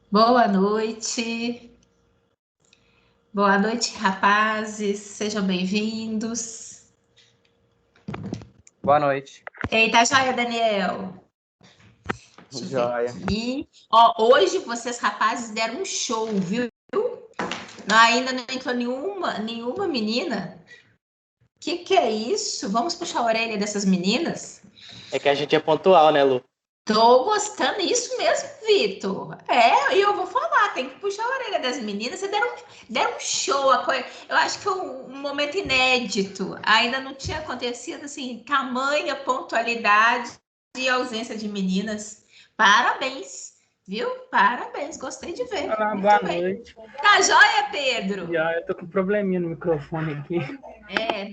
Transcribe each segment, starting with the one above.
Boa noite. Boa noite, rapazes. Sejam bem-vindos. Boa noite. Eita, joia, Daniel. Deixa eu ver Joia. aqui. Ó, hoje vocês, rapazes, deram um show, viu? Ainda não entrou nenhuma menina. Que é isso? Vamos puxar a orelha dessas meninas? É que a gente é pontual, né, Lu? Tô gostando, isso mesmo, Vitor. E eu vou falar, tem que puxar a orelha das meninas. Vocês deram um show, eu acho que foi um momento inédito. Ainda não tinha acontecido assim, tamanha pontualidade e ausência de meninas. Parabéns, viu? Parabéns, gostei de ver. Olá, Muito boa bem. noite. Tá joia, Pedro? Já, eu tô com um probleminha no microfone aqui.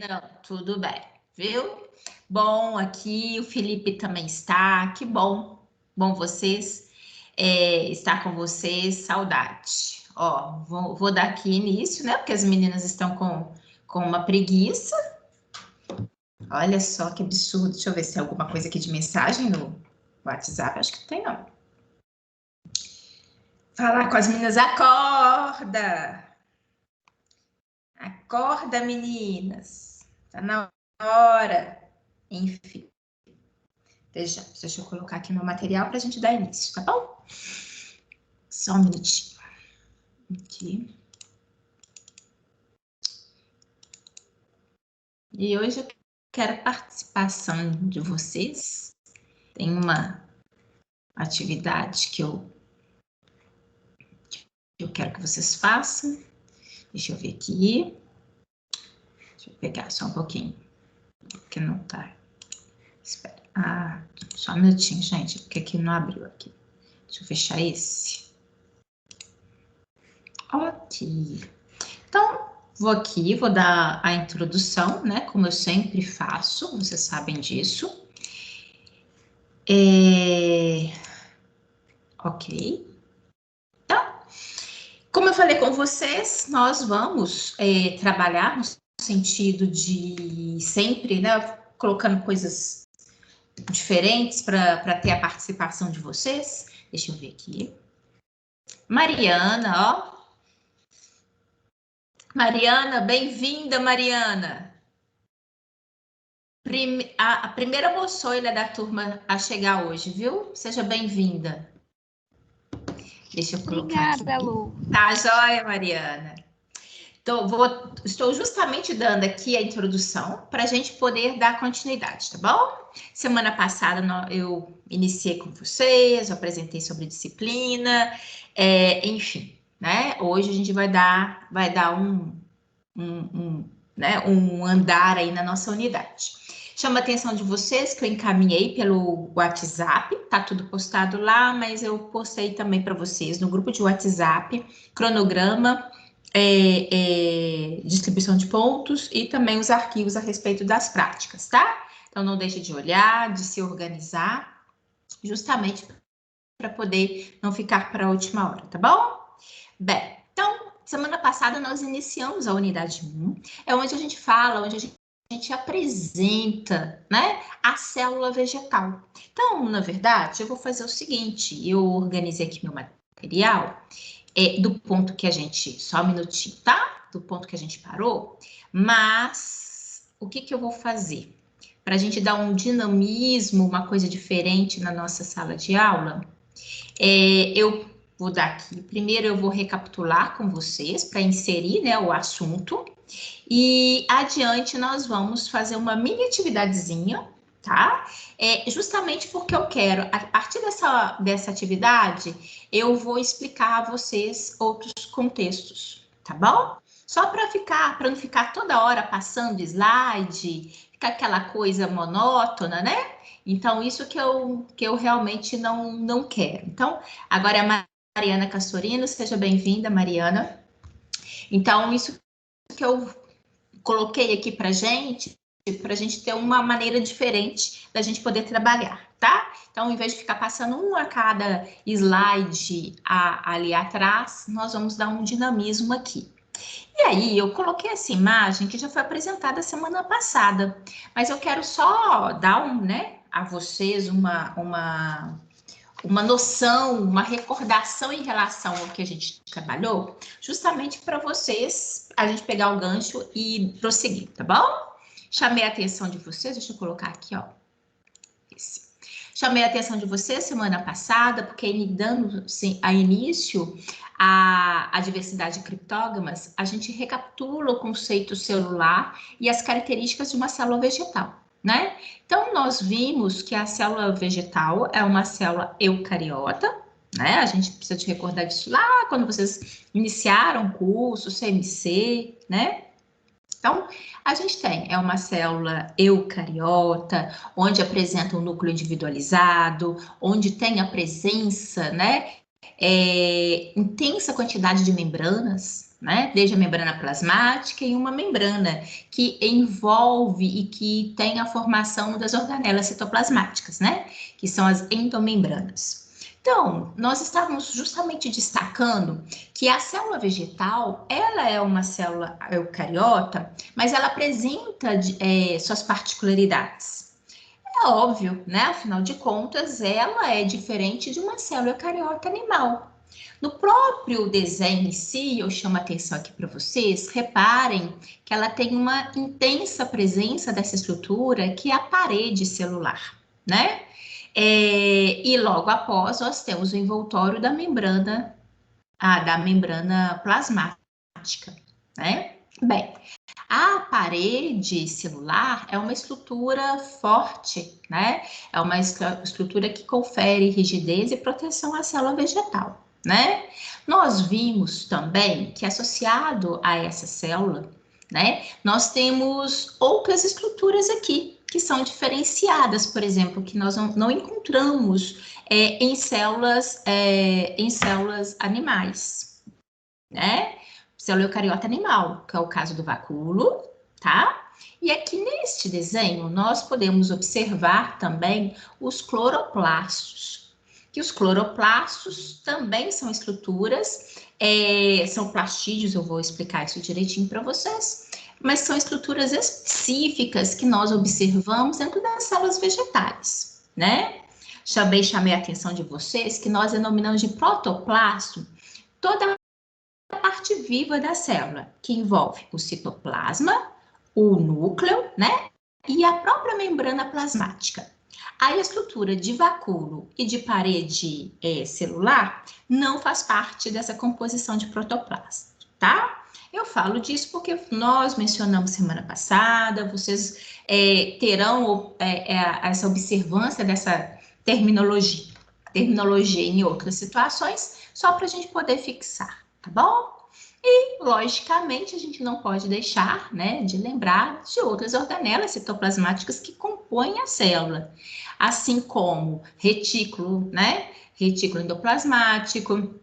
Não, tudo bem, viu? Bom, aqui o Felipe também está, que bom. Bom vocês, estar com vocês, saudade. Ó, vou dar aqui início, né? Porque as meninas estão com uma preguiça. Olha só que absurdo. Deixa eu ver se tem alguma coisa aqui de mensagem no WhatsApp. Acho que não tem, não. Falar com as meninas, acorda! Acorda, meninas! Tá na hora. Enfim. Deixa eu colocar aqui meu material para a gente dar início, tá bom? Só um minutinho. Aqui. E hoje eu quero a participação de vocês. Tem uma atividade que eu quero que vocês façam. Deixa eu ver aqui. Deixa eu pegar só um pouquinho. Porque não tá. Espera. Só um minutinho, gente, porque aqui não abriu aqui. Deixa eu fechar esse. Ok. Então, vou dar a introdução, né? Como eu sempre faço, vocês sabem disso. Ok. Então, como eu falei com vocês, nós vamos trabalhar no sentido de sempre, né? Colocando coisas diferentes para ter a participação de vocês. Deixa eu ver aqui. Mariana, ó. Mariana, bem-vinda, Mariana. A primeira moçoila da turma a chegar hoje, viu? Seja bem-vinda. Deixa eu colocar Obrigada, aqui. Lu. Tá joia, Mariana. Então, estou justamente dando aqui a introdução para a gente poder dar continuidade, tá bom? Semana passada eu iniciei com vocês, eu apresentei sobre disciplina, enfim, né? Hoje a gente vai dar um andar aí na nossa unidade. Chama a atenção de vocês que eu encaminhei pelo WhatsApp, tá tudo postado lá, mas eu postei também para vocês no grupo de WhatsApp, cronograma, distribuição de pontos e também os arquivos a respeito das práticas, tá? Então não deixe de olhar, de se organizar, justamente para poder não ficar para a última hora, tá bom? Bem, então, semana passada nós iniciamos a unidade 1, é onde a gente fala, onde a gente apresenta, né, a célula vegetal. Então, na verdade, eu vou fazer o seguinte, eu organizei aqui meu material, do ponto que a gente, só um minutinho, tá? Do ponto que a gente parou, mas o que eu vou fazer? Para a gente dar um dinamismo, uma coisa diferente na nossa sala de aula, eu vou dar aqui, primeiro eu vou recapitular com vocês para inserir, né, o assunto, e adiante nós vamos fazer uma mini atividadezinha, tá? Justamente porque eu quero, a partir dessa atividade, eu vou explicar a vocês outros contextos, tá bom? Só para não ficar toda hora passando slide, ficar aquela coisa monótona, né? Então, isso que eu realmente não quero. Então, agora é a Mariana Castorino, seja bem-vinda, Mariana. Então, isso que eu coloquei aqui para gente ter uma maneira diferente da gente poder trabalhar, tá? Então, ao invés de ficar passando um a cada slide ali atrás, nós vamos dar um dinamismo aqui. E aí, eu coloquei essa imagem que já foi apresentada semana passada, mas eu quero só dar a vocês uma noção, uma recordação em relação ao que a gente trabalhou, justamente para vocês, a gente pegar o gancho e prosseguir, tá bom? Chamei a atenção de vocês, deixa eu colocar aqui, ó. Esse. Chamei a atenção de vocês semana passada, porque dando a início à diversidade de criptógamas, a gente recapitula o conceito celular e as características de uma célula vegetal, né? Então, nós vimos que a célula vegetal é uma célula eucariota, né? A gente precisa de recordar disso lá quando vocês iniciaram o curso, CMC, né? Então, a gente tem uma célula eucariota, onde apresenta um núcleo individualizado, onde tem a presença, né, intensa quantidade de membranas, né, desde a membrana plasmática e uma membrana que envolve e que tem a formação das organelas citoplasmáticas, né, que são as endomembranas. Então, nós estávamos justamente destacando que a célula vegetal, ela é uma célula eucariota, mas ela apresenta suas particularidades. É óbvio, né? Afinal de contas, ela é diferente de uma célula eucariota animal. No próprio desenho em si, eu chamo a atenção aqui para vocês, reparem que ela tem uma intensa presença dessa estrutura, que é a parede celular, né? E logo após, nós temos o envoltório da membrana plasmática, né? Bem, a parede celular é uma estrutura forte, né? É uma estrutura que confere rigidez e proteção à célula vegetal, né? Nós vimos também que associado a essa célula, né, nós temos outras estruturas aqui, que são diferenciadas, por exemplo, que nós não encontramos em células animais, né? Célula eucariota animal, que é o caso do vacúolo, tá? E aqui neste desenho, nós podemos observar também os cloroplastos, que os cloroplastos também são estruturas, são plastídeos, eu vou explicar isso direitinho para vocês, mas são estruturas específicas que nós observamos dentro das células vegetais, né? Chamei a atenção de vocês que nós denominamos de protoplasto toda a parte viva da célula, que envolve o citoplasma, o núcleo, né? E a própria membrana plasmática. A estrutura de vacúolo e de parede celular não faz parte dessa composição de protoplasto, tá? Eu falo disso porque nós mencionamos semana passada, vocês terão essa observância dessa terminologia em outras situações, só para a gente poder fixar, tá bom? E, logicamente, a gente não pode deixar, né, de lembrar de outras organelas citoplasmáticas que compõem a célula, assim como retículo, né, retículo endoplasmático,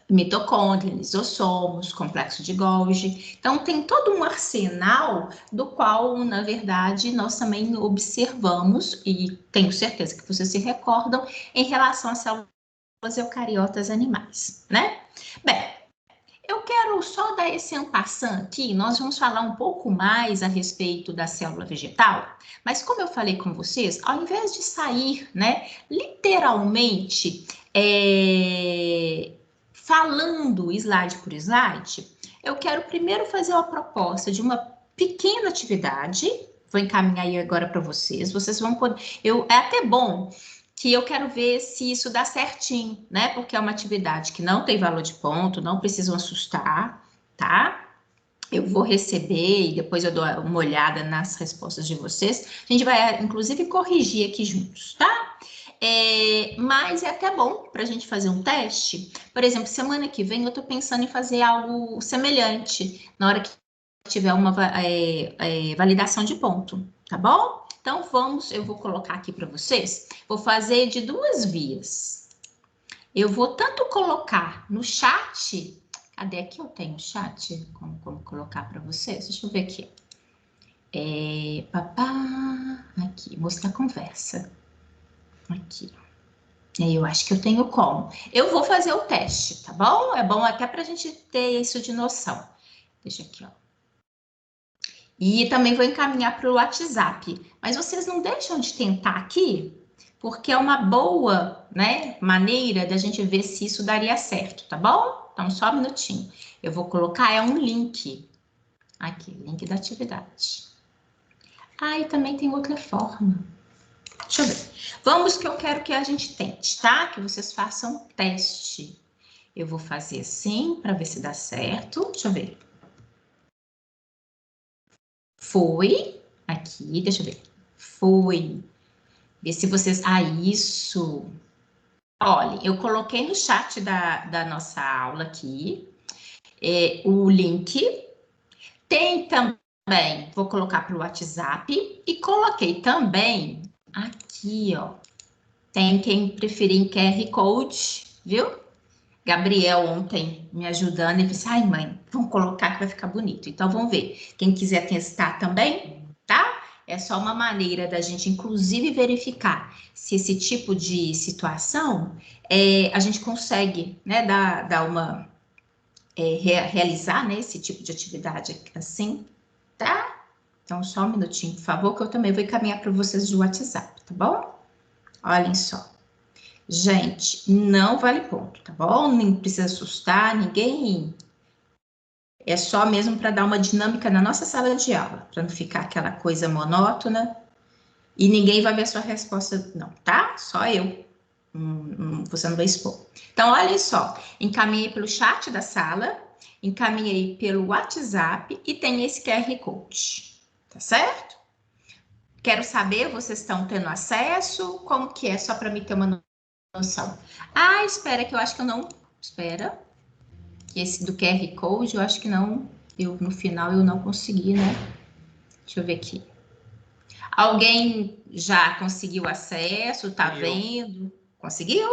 mitocôndria, lisossomos, complexo de Golgi. Então, tem todo um arsenal do qual, na verdade, nós também observamos, e tenho certeza que vocês se recordam, em relação às células eucariotas animais, né? Bem, eu quero só dar esse en passant aqui, nós vamos falar um pouco mais a respeito da célula vegetal, mas como eu falei com vocês, ao invés de sair, né, literalmente, falando slide por slide, eu quero primeiro fazer uma proposta de uma pequena atividade, vou encaminhar aí agora para vocês vão poder, é até bom que eu quero ver se isso dá certinho, né? Porque é uma atividade que não tem valor de ponto, não precisam assustar, tá? Eu vou receber e depois eu dou uma olhada nas respostas de vocês. A gente vai, inclusive, corrigir aqui juntos, tá? Mas é até bom para a gente fazer um teste. Por exemplo, semana que vem eu estou pensando em fazer algo semelhante na hora que tiver uma validação de ponto, tá bom? Então, eu vou colocar aqui para vocês, vou fazer de duas vias. Eu vou tanto colocar no chat, cadê aqui eu tenho o chat? Como colocar para vocês? Deixa eu ver aqui. Aqui, mostrar a conversa. Aqui. Eu acho que eu tenho como. Eu vou fazer o teste, tá bom? É bom até para a gente ter isso de noção. Deixa aqui, ó. E também vou encaminhar para o WhatsApp. Mas vocês não deixam de tentar aqui, porque é uma boa, né, maneira da gente ver se isso daria certo, tá bom? Então, só um minutinho. Eu vou colocar um link. Aqui, link da atividade. Ah, e também tem outra forma. Deixa eu ver. Vamos que eu quero que a gente tente, tá? Que vocês façam um teste. Eu vou fazer assim, para ver se dá certo. Deixa eu ver. Foi. Aqui, deixa eu ver. Foi. Ver se vocês... Ah, isso. Olha, eu coloquei no chat da nossa aula aqui o link. Tem também, vou colocar para o WhatsApp. E coloquei também aqui, ó. Tem quem preferir em QR Code, viu? Gabriel ontem me ajudando e disse, ai mãe, vamos colocar que vai ficar bonito. Então vamos ver. Quem quiser testar também, tá? É só uma maneira da gente, inclusive, verificar se esse tipo de situação a gente consegue, né, dar uma realizar, né, esse tipo de atividade assim, tá? Então só um minutinho, por favor, que eu também vou encaminhar para vocês de WhatsApp, tá bom? Olhem só. Gente, não vale ponto, tá bom? Nem precisa assustar ninguém. É só mesmo para dar uma dinâmica na nossa sala de aula, para não ficar aquela coisa monótona. E ninguém vai ver a sua resposta, não, tá? Só eu. Você não vai expor. Então, olhem só. Encaminhei pelo chat da sala, encaminhei pelo WhatsApp e tem esse QR Code. Tá certo? Quero saber, vocês estão tendo acesso? Como que é? Só para me ter uma noção. Ah, espera, que eu acho que eu não. Espera. Que esse do QR Code, eu acho que não. No final eu não consegui, né? Deixa eu ver aqui. Alguém já conseguiu acesso? Tá vendo? Conseguiu?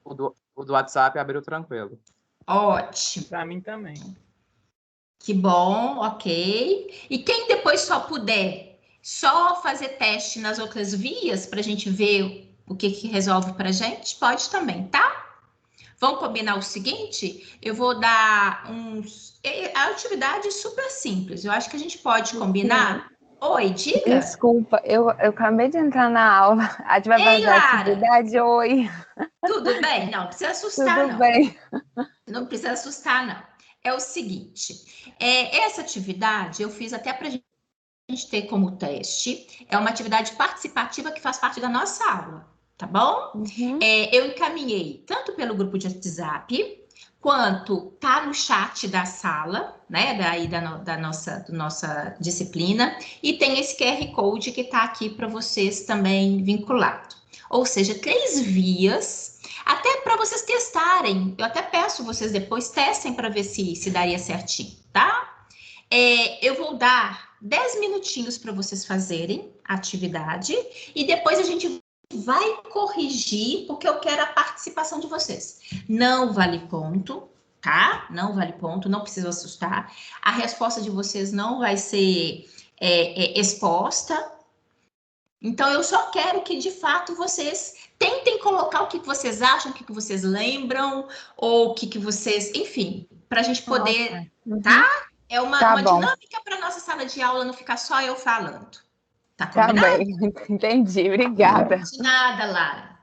O do WhatsApp abriu tranquilo. Ótimo. Para mim também. Que bom, ok. E quem depois só puder só fazer teste nas outras vias para a gente ver o que resolve para a gente, pode também, tá? Vamos combinar o seguinte? Eu vou dar uns. A atividade é super simples. Eu acho que a gente pode combinar. Oi, diga. Desculpa, eu acabei de entrar na aula. A gente vai Ei, fazer a Lara. atividade? Oi. Tudo bem? Não precisa assustar, Tudo não. bem. Não precisa assustar, não. É o seguinte: essa atividade eu fiz até para a gente ter como teste. É uma atividade participativa que faz parte da nossa aula, tá bom? Uhum. Eu encaminhei tanto pelo grupo de WhatsApp, quanto tá no chat da sala, né? Daí da nossa disciplina, e tem esse QR Code que tá aqui para vocês também vinculado. Ou seja, 3 vias, até para vocês testarem. Eu até peço vocês depois testem para ver se daria certinho, tá? Eu vou dar 10 minutinhos para vocês fazerem a atividade e depois a gente vai corrigir, porque eu quero a participação de vocês. Não vale ponto, tá? Não vale ponto, não precisa assustar. A resposta de vocês não vai ser exposta. Então, eu só quero que, de fato, vocês tentem colocar o que vocês acham, o que vocês lembram, ou o que vocês... Enfim, para a gente poder... Uhum. Tá? É uma bom. dinâmica para nossa sala de aula não ficar só eu falando. Tá Tá combinado? bem, entendi. Obrigada. De nada, Lara.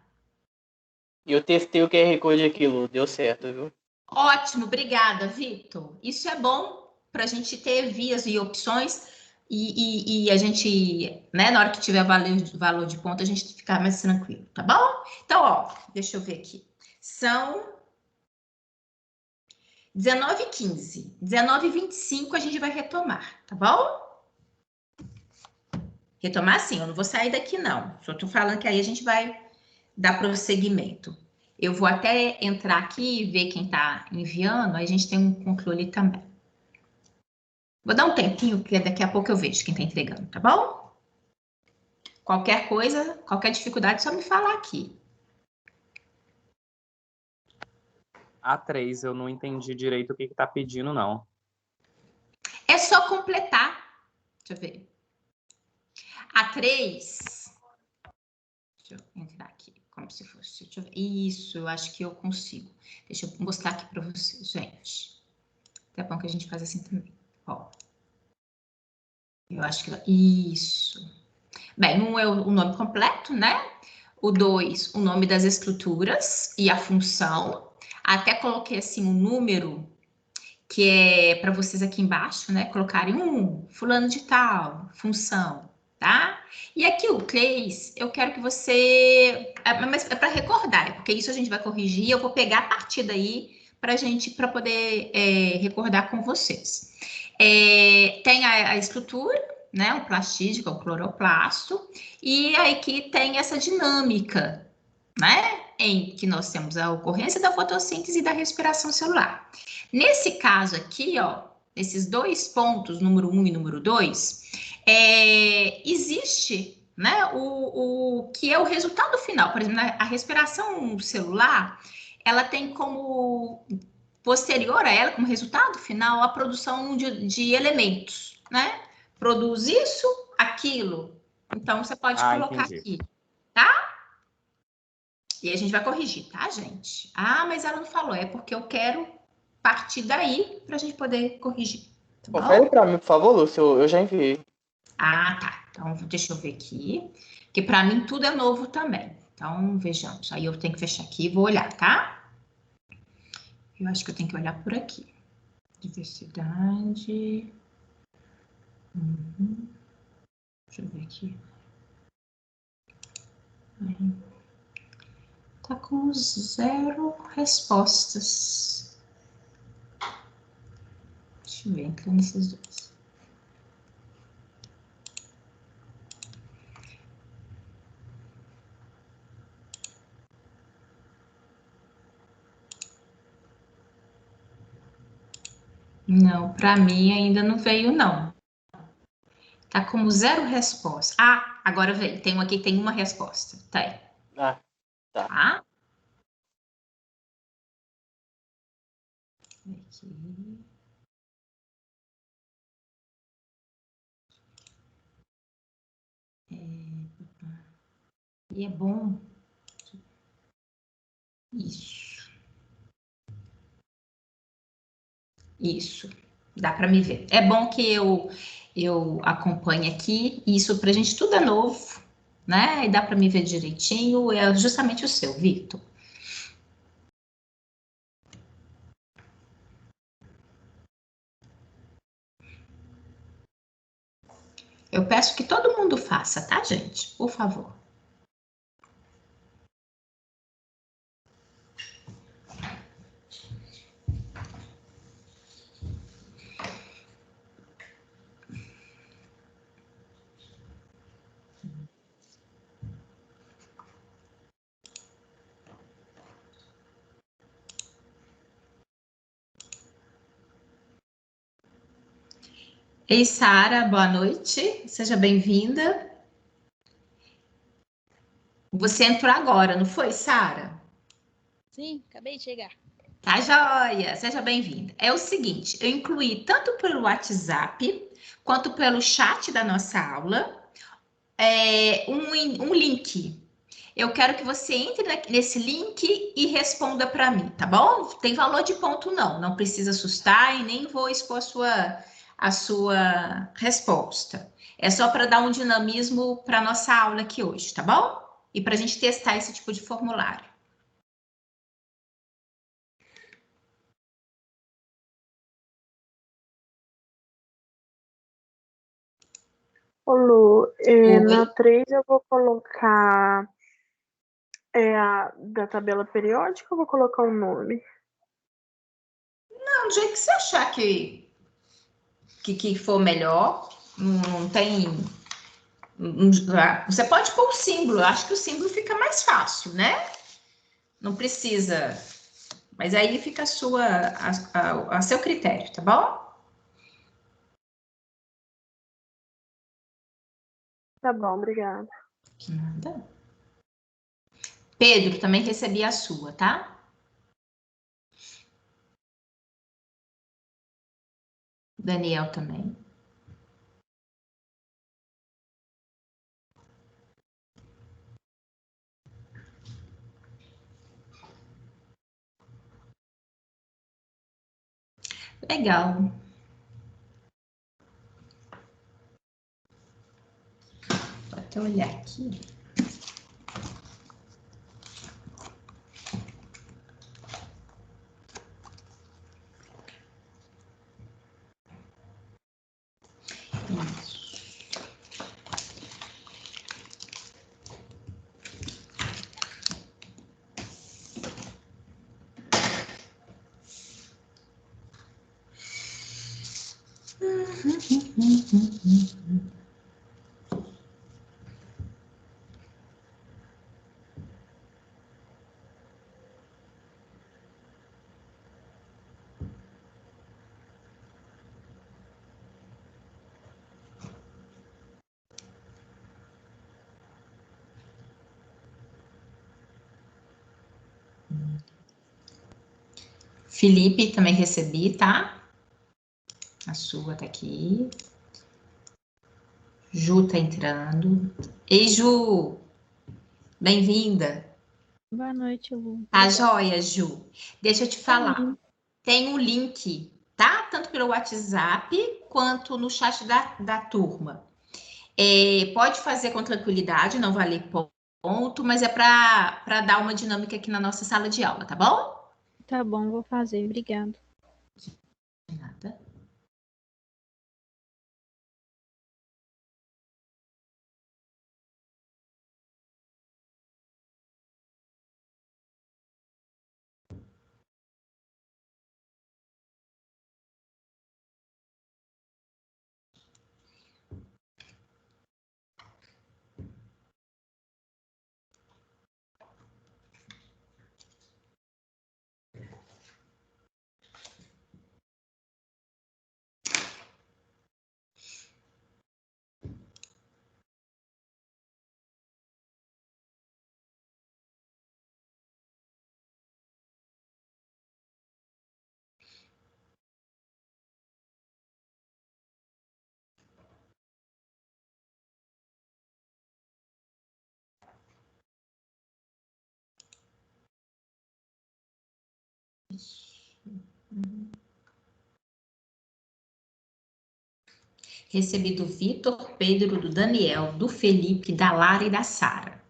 E eu testei o QR Code aqui, Lu, deu certo, viu? Ótimo, obrigada, Vitor. Isso é bom para a gente ter vias e opções e a gente, né, na hora que tiver valor de ponto, a gente ficar mais tranquilo, tá bom? Então, ó, deixa eu ver aqui. São 19h15. 19h25 a gente vai retomar, tá bom? Retomar sim, eu não vou sair daqui, não. Só tô falando que aí a gente vai dar prosseguimento. Eu vou até entrar aqui e ver quem tá enviando, aí a gente tem um controle também. Vou dar um tempinho, porque daqui a pouco eu vejo quem tá entregando, tá bom? Qualquer coisa, qualquer dificuldade, só me falar aqui. A3, eu não entendi direito o que tá pedindo, não. É só completar. Deixa eu ver. A3. Deixa eu entrar aqui, como se fosse. Deixa eu ver. Isso, eu acho que eu consigo. Deixa eu mostrar aqui para vocês, gente. É bom que a gente faz assim também. Ó. Eu acho que... Isso. Bem, um é o nome completo, né? O 2, o nome das estruturas e a função. Até coloquei assim um número que é para vocês aqui embaixo, né? Colocarem fulano de tal, função, tá? E aqui o case, eu quero que você... Mas é para recordar, porque isso a gente vai corrigir, eu vou pegar a partir daí para poder recordar com vocês. Tem a estrutura, né? O plastídeo, o cloroplasto, e aí aqui tem essa dinâmica, né? Em que nós temos a ocorrência da fotossíntese e da respiração celular. Nesse caso aqui, ó, esses dois pontos, número 1 e número 2, existe, né, o que é o resultado final. Por exemplo, a respiração celular, ela tem como posterior a ela, como resultado final, a produção de elementos, né? Produz isso, aquilo. Então, você pode colocar entendi. aqui, tá? E aí a gente vai corrigir, tá, gente? Ah, mas ela não falou. É porque eu quero partir daí para a gente poder corrigir. Tá bom? Confere pra mim, por favor, Lúcio. Eu já enviei. Ah, tá. Então, deixa eu ver aqui. Porque para mim tudo é novo também. Então, vejamos. Aí eu tenho que fechar aqui e vou olhar, tá? Eu acho que eu tenho que olhar por aqui. Diversidade. Uhum. Deixa eu ver aqui. Tá com 0 respostas. Deixa eu ver, entra nesses dois. Não, para mim ainda não veio, não. Tá como 0 resposta. Ah, agora veio. Tem um aqui que tem uma resposta. Tá aí. Ah, tá. Tá? Aqui. E é bom. Isso. Isso. Dá para me ver. É bom que eu acompanhe aqui. Isso pra gente tudo é novo, né? E dá para me ver direitinho. É justamente o seu, Vitor. Eu peço que todo mundo faça, tá, gente? Por favor. Ei, Sara, boa noite. Seja bem-vinda. Você entrou agora, não foi, Sara? Sim, acabei de chegar. Tá joia, seja bem-vinda. É o seguinte, eu incluí tanto pelo WhatsApp quanto pelo chat da nossa aula um link. Eu quero que você entre nesse link e responda para mim, tá bom? Tem valor de ponto não, não precisa assustar e nem vou expor a sua resposta. É só para dar um dinamismo para nossa aula aqui hoje, tá bom? E para a gente testar esse tipo de formulário. Ô Lu, na Oi? 3 eu vou colocar a da tabela periódica ou vou colocar um nome? Não, do jeito que você achar que for melhor, não tem. Você pode pôr o símbolo, eu acho que o símbolo fica mais fácil, né? Não precisa. Mas aí fica a seu critério, tá bom? Tá bom, obrigada. Nada. Pedro, também recebi a sua, tá? Daniel também. Legal. Vou até olhar aqui. Felipe, também recebi, tá? A sua tá aqui. Ju tá entrando. Ei, Ju! Bem-vinda. Boa noite, Lu. Tá joia, Ju. Deixa eu te falar. Sim. Tem um link, tá? Tanto pelo WhatsApp quanto no chat da turma. Pode fazer com tranquilidade, não vale ponto, mas é para dar uma dinâmica aqui na nossa sala de aula, tá bom? Tá bom, vou fazer. Obrigado. Nada. Recebi do Vitor, Pedro, do Daniel, do Felipe, da Lara e da Sara.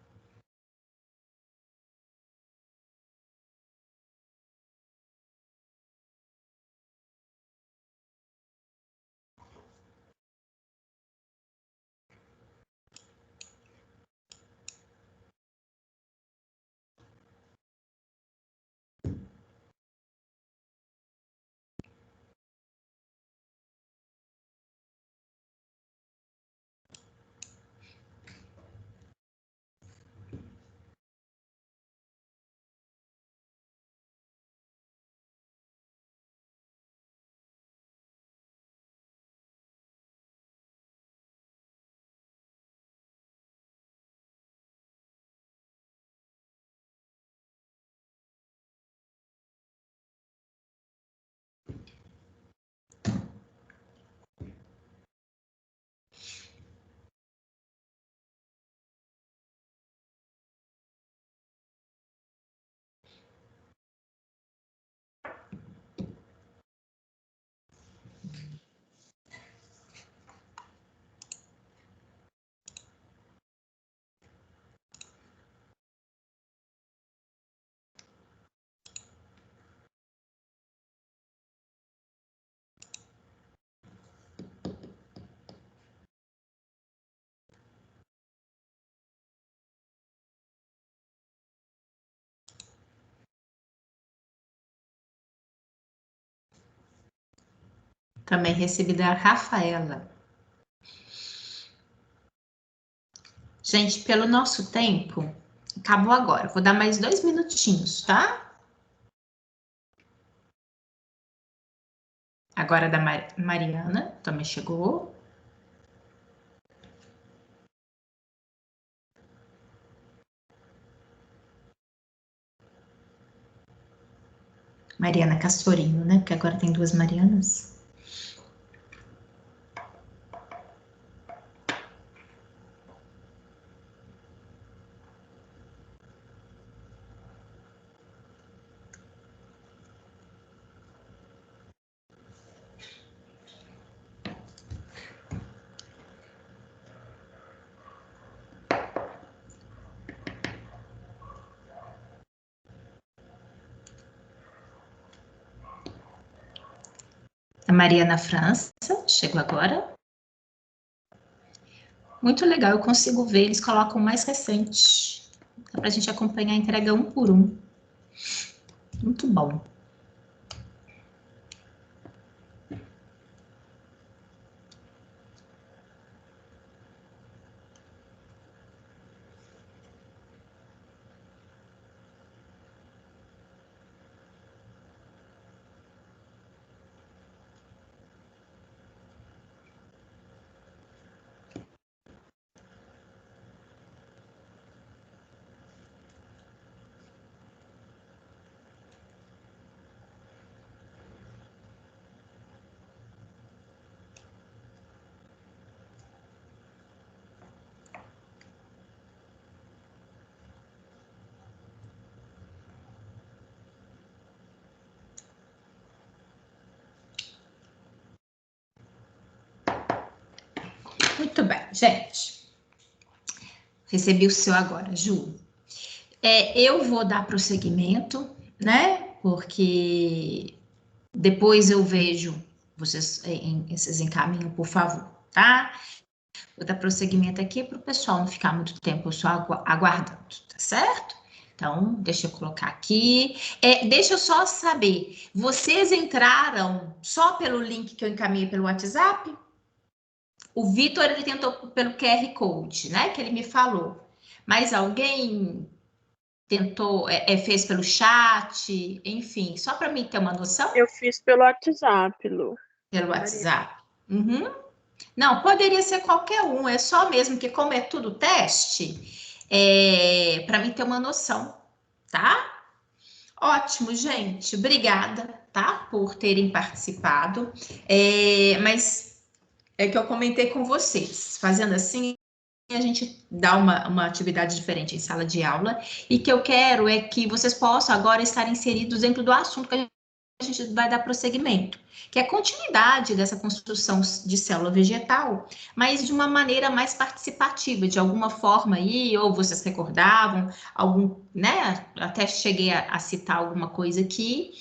Também recebi da Rafaela. Gente, pelo nosso tempo, acabou agora. Vou dar mais 2 minutinhos, tá? Agora da Mariana, também chegou. Mariana Castorino, né? Porque agora tem 2 Marianas. A Mariana França chegou agora. Muito legal, eu consigo ver, eles colocam o mais recente. Dá pra gente acompanhar a entrega um por um. Muito bom. Muito bem, gente. Recebi o seu agora, Ju. Eu vou dar prosseguimento, né? Porque depois eu vejo, vocês encaminham, por favor, tá? Vou dar prosseguimento aqui para o pessoal não ficar muito tempo só aguardando, tá certo? Então, deixa eu colocar aqui. Deixa eu só saber, vocês entraram só pelo link que eu encaminhei pelo WhatsApp? O Vitor, ele tentou pelo QR Code, né? Que ele me falou. Mas alguém tentou, fez pelo chat, enfim, só para mim ter uma noção? Eu fiz pelo WhatsApp, Lu. Pelo WhatsApp. Uhum. Não, poderia ser qualquer um, é só mesmo que como é tudo teste, para mim ter uma noção, tá? Ótimo, gente, obrigada, tá, por terem participado, mas é que eu comentei com vocês, fazendo assim, a gente dá uma atividade diferente em sala de aula, e que eu quero é que vocês possam agora estar inseridos dentro do assunto que a gente vai dar prosseguimento, que é a continuidade dessa construção de célula vegetal, mas de uma maneira mais participativa, de alguma forma aí, ou vocês recordavam, né, até cheguei a citar alguma coisa aqui,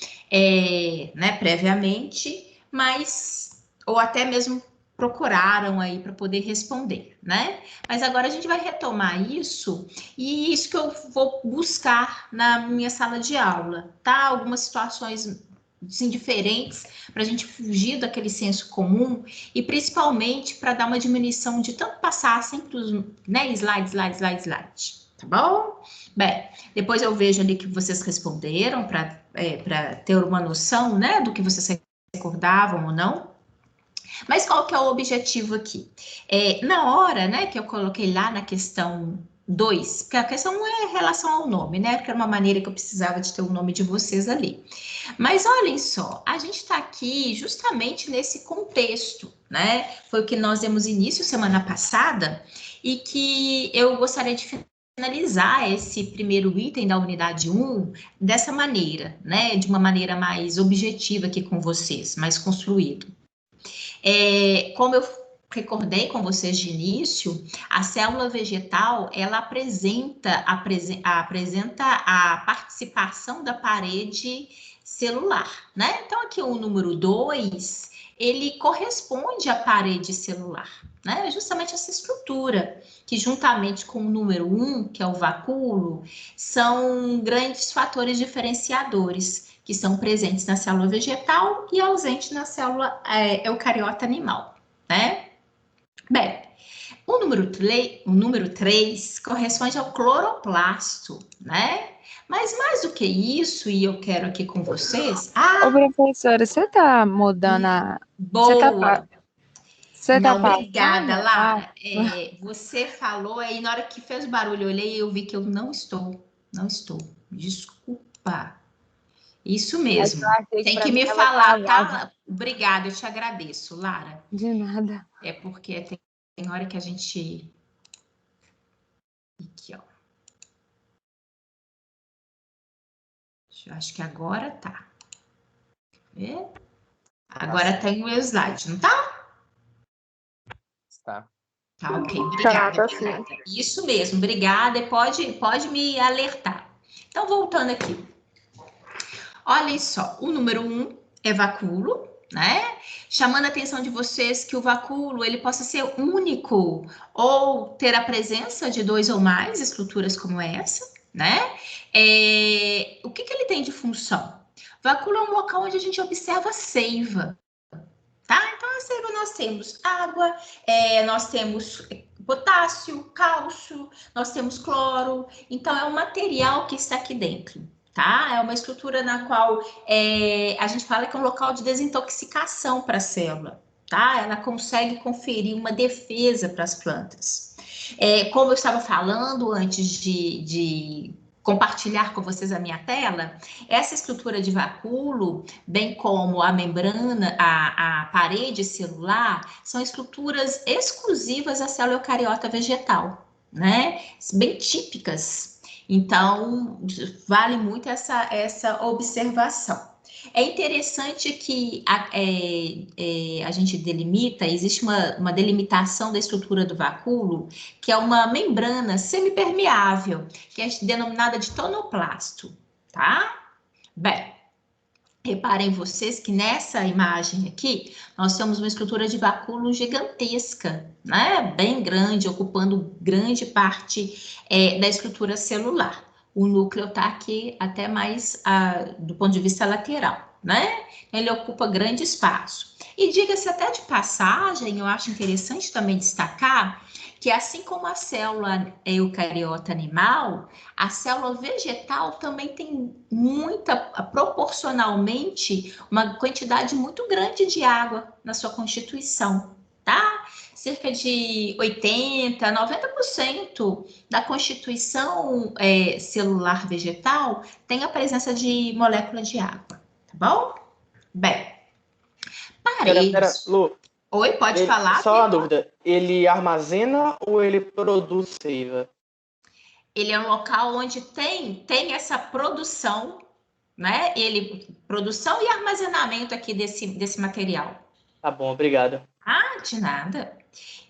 né, previamente, mas, ou até mesmo procuraram aí para poder responder, né? Mas agora a gente vai retomar isso, e isso que eu vou buscar na minha sala de aula, tá? Algumas situações assim, diferentes, para a gente fugir daquele senso comum e principalmente para dar uma diminuição de tanto passar sempre os, né, slide, tá bom? Bem, depois eu vejo ali que vocês responderam para ter uma noção, né, do que vocês recordavam ou não. Mas qual que é o objetivo aqui? Na hora, né, que eu coloquei lá na questão 2, porque a questão 1 é em relação ao nome, né, porque era uma maneira que eu precisava de ter o nome de vocês ali. Mas olhem só, a gente está aqui justamente nesse contexto, né, foi o que nós demos início semana passada, e que eu gostaria de finalizar esse primeiro item da unidade 1 dessa maneira, né, de uma maneira mais objetiva aqui com vocês, mais construído. Como eu recordei com vocês de início, a célula vegetal, ela apresenta a participação da parede celular, né? Então, aqui o número 2, ele corresponde à parede celular, né? Justamente essa estrutura, que juntamente com o número 1, que é o vacúolo, são grandes fatores diferenciadores, que são presentes na célula vegetal e ausentes na célula eucariota animal, né? Bem, o número 3 corresponde ao cloroplasto, né? Mas mais do que isso, e eu quero aqui com vocês... Ô, professora, você tá mudando a... Boa! Não, obrigada, Lara. Você falou aí, na hora que fez o barulho, eu olhei e eu vi que eu não estou. Desculpa. Isso mesmo. Tem que me falar, tá? Obrigada, eu te agradeço, Lara. De nada. É porque tem hora que a gente... Aqui, ó. Eu acho que agora tá. Vê? Agora tem o meu slide, não tá? Está. Tá, ok. Obrigada. Tá, sim. Isso mesmo, obrigada. E pode me alertar. Então, voltando aqui. Olhem só, o número 1 é vacúolo, né? Chamando a atenção de vocês que o vacúolo, ele possa ser único ou ter a presença de 2 ou mais estruturas como essa, né? O que ele tem de função? Vacúolo é um local onde a gente observa a seiva, tá? Então, a seiva nós temos água, nós temos potássio, cálcio, nós temos cloro, então é um material que está aqui dentro. Tá? É uma estrutura na qual a gente fala que é um local de desintoxicação para a célula, tá? Ela consegue conferir uma defesa para as plantas. Como eu estava falando antes de compartilhar com vocês a minha tela, essa estrutura de vacúolo, bem como a membrana, a parede celular, são estruturas exclusivas da célula eucariota vegetal, né? Bem típicas. Então, vale muito essa observação. É interessante que a gente delimita, existe uma delimitação da estrutura do vacúolo, que é uma membrana semipermeável, que é denominada de tonoplasto, tá? Bem, reparem vocês que nessa imagem aqui, nós temos uma estrutura de vacúolo gigantesca, né? Bem grande, ocupando grande parte da estrutura celular. O núcleo está aqui até mais do ponto de vista lateral, né? Ele ocupa grande espaço. E diga-se até de passagem, eu acho interessante também destacar que assim como a célula eucariota animal, a célula vegetal também tem proporcionalmente, uma quantidade muito grande de água na sua constituição, tá? Cerca de 80%, 90% da constituição celular vegetal tem a presença de molécula de água, tá bom? Bem, Pera, paredes. Lu. Oi, pode falar? Só uma Pedro? dúvida. Ele armazena ou ele produz seiva? Ele é um local onde tem essa produção, né? Produção e armazenamento aqui desse material. Tá bom, obrigado. Ah, de nada.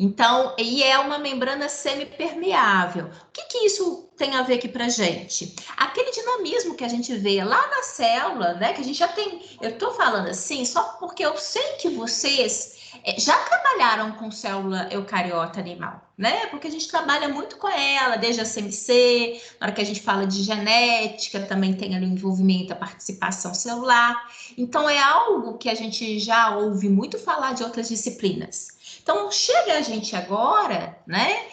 Então, e é uma membrana semipermeável. O que isso tem a ver aqui pra gente? Aquele dinamismo que a gente vê lá na célula, né? Que a gente já tem. Eu tô falando assim só porque eu sei que vocês já trabalharam com célula eucariota animal, né? Porque a gente trabalha muito com ela, desde a CMC, na hora que a gente fala de genética, também tem ali o envolvimento, a participação celular. Então, é algo que a gente já ouve muito falar de outras disciplinas. Então, chega a gente agora, né,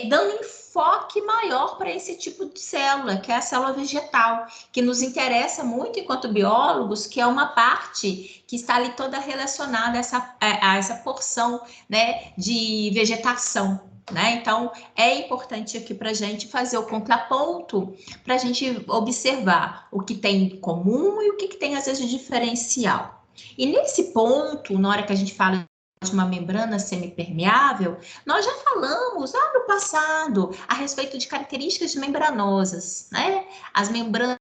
dando enfoque maior para esse tipo de célula, que é a célula vegetal, que nos interessa muito enquanto biólogos, que é uma parte que está ali toda relacionada a essa porção, né, de vegetação. Né? Então, é importante aqui para a gente fazer o contraponto, para a gente observar o que tem em comum e o que tem, às vezes, de diferencial. E nesse ponto, na hora que a gente fala de uma membrana semipermeável, nós já falamos lá no passado a respeito de características membranosas, né? As membranas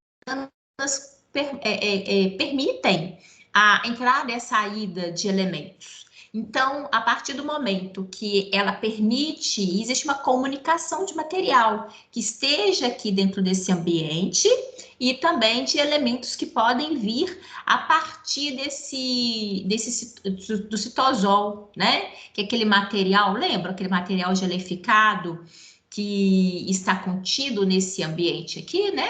permitem a entrada e a saída de elementos. Então, a partir do momento que ela permite, existe uma comunicação de material que esteja aqui dentro desse ambiente e também de elementos que podem vir a partir do citosol, né? Que é aquele material, lembra aquele material gelificado que está contido nesse ambiente aqui, né?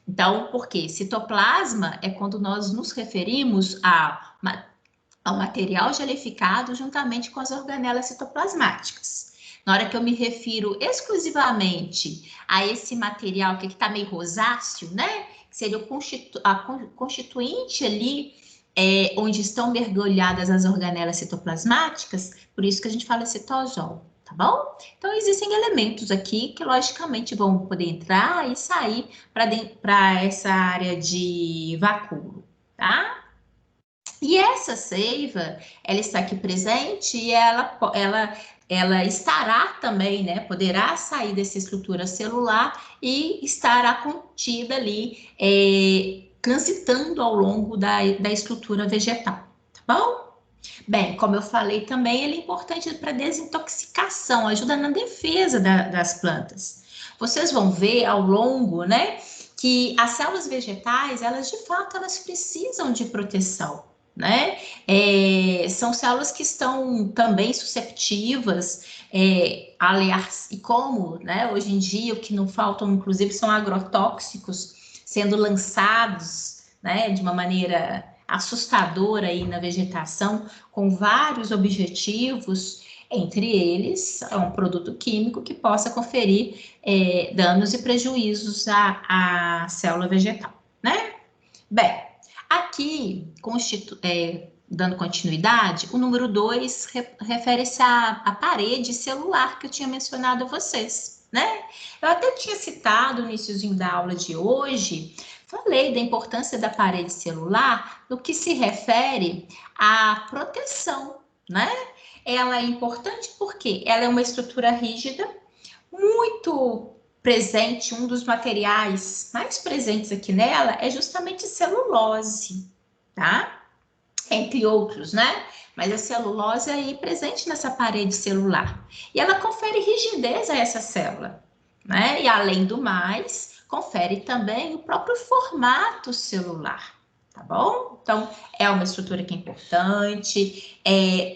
Então, por quê? Citoplasma é quando nós nos referimos ao material gelificado juntamente com as organelas citoplasmáticas. Na hora que eu me refiro exclusivamente a esse material que está meio rosáceo, né? Que seria a constituinte ali, onde estão mergulhadas as organelas citoplasmáticas, por isso que a gente fala citosol, tá bom? Então, existem elementos aqui que, logicamente, vão poder entrar e sair para essa área de vacúolo, tá? E essa seiva, ela está aqui presente e ela estará também, né? Poderá sair dessa estrutura celular e estará contida ali, transitando ao longo da estrutura vegetal, tá bom? Bem, como eu falei também, ele é importante para desintoxicação, ajuda na defesa das plantas. Vocês vão ver ao longo, né? Que as células vegetais, elas de fato, elas precisam de proteção. Né? São células que estão também susceptíveis, aliás, e como, né, hoje em dia, o que não faltam, inclusive, são agrotóxicos sendo lançados, né, de uma maneira assustadora aí na vegetação, com vários objetivos, entre eles, um produto químico que possa conferir danos e prejuízos à célula vegetal, né? Bem, aqui, dando continuidade, o número 2 refere-se à parede celular que eu tinha mencionado a vocês, né? Eu até tinha citado no iníciozinho da aula de hoje, falei da importância da parede celular no que se refere à proteção, né? Ela é importante porque ela é uma estrutura rígida, muito presente, um dos materiais mais presentes aqui nela é justamente celulose, tá? Entre outros, né? Mas a celulose é aí presente nessa parede celular. E ela confere rigidez a essa célula, né? E além do mais, confere também o próprio formato celular, tá bom? Então, é uma estrutura que é importante,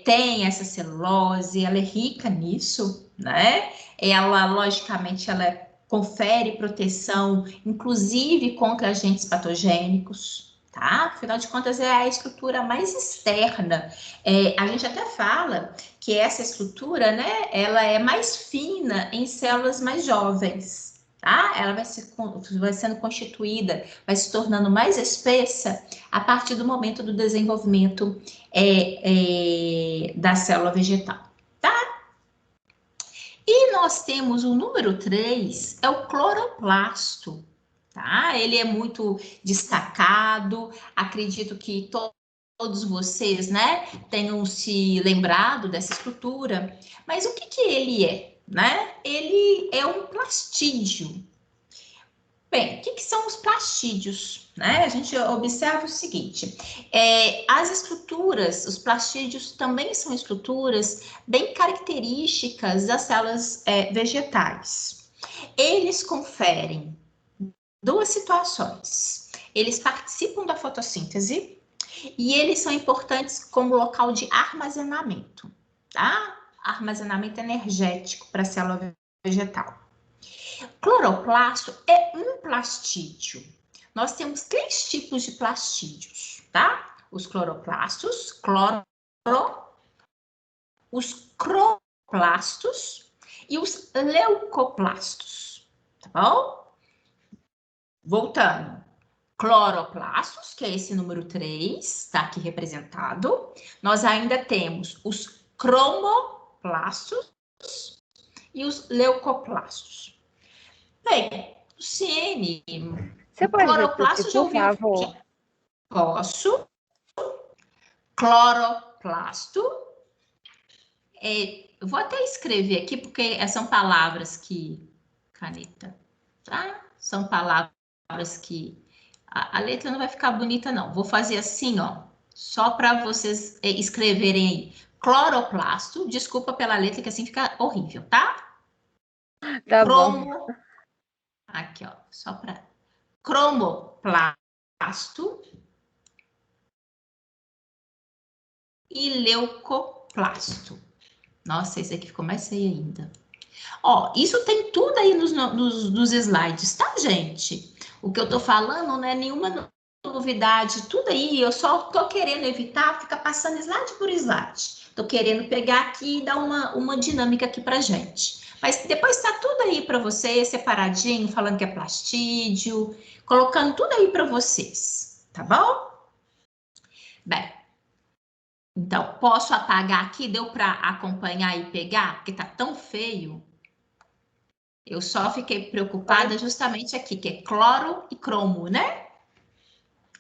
tem essa celulose, ela é rica nisso, né? Ela, logicamente, ela confere proteção, inclusive contra agentes patogênicos, tá? Afinal de contas, é a estrutura mais externa. A gente até fala que essa estrutura, né, ela é mais fina em células mais jovens, tá? Ela vai sendo constituída, vai se tornando mais espessa a partir do momento do desenvolvimento da célula vegetal, tá? E nós temos o número 3, é o cloroplasto, tá? Ele é muito destacado, acredito que todos vocês, né, tenham se lembrado dessa estrutura, mas o que ele é, né? Ele é um plastídeo. Bem, o que são os plastídeos, né? A gente observa o seguinte, as estruturas, os plastídeos também são estruturas bem características das células vegetais. Eles conferem duas situações. Eles participam da fotossíntese e eles são importantes como local de armazenamento, tá? Armazenamento energético para a célula vegetal. Cloroplasto é um plastídeo. Nós temos 3 tipos de plastídeos, tá? Os cloroplastos, os croplastos e os leucoplastos, tá bom? Voltando, cloroplastos, que é esse número 3, está aqui representado. Nós ainda temos os cromoplastos e os leucoplastos. Bem, Luciene, Você pode cloroplasto repetir, já por ouviu? favor? Posso. Cloroplasto. Eu vou até escrever aqui, porque são palavras que... Caneta, tá? São palavras que... A letra não vai ficar bonita, não. Vou fazer assim, ó. Só para vocês escreverem aí. Cloroplasto. Desculpa pela letra, que assim fica horrível, tá? Tá bom. Aqui, ó. Só para... Cromoplasto e leucoplasto. Nossa, esse aqui ficou mais feio ainda. Ó, isso tem tudo aí nos slides, tá, gente? O que eu tô falando não é nenhuma novidade, tudo aí, eu só tô querendo evitar ficar passando slide por slide. Tô querendo pegar aqui e dar uma dinâmica aqui pra gente. Mas depois tá tudo aí para vocês, separadinho, falando que é plastídeo, colocando tudo aí para vocês, tá bom? Bem, então, posso apagar aqui? Deu para acompanhar e pegar? Porque tá tão feio. Eu só fiquei preocupada justamente aqui, que é cloro e cromo, né?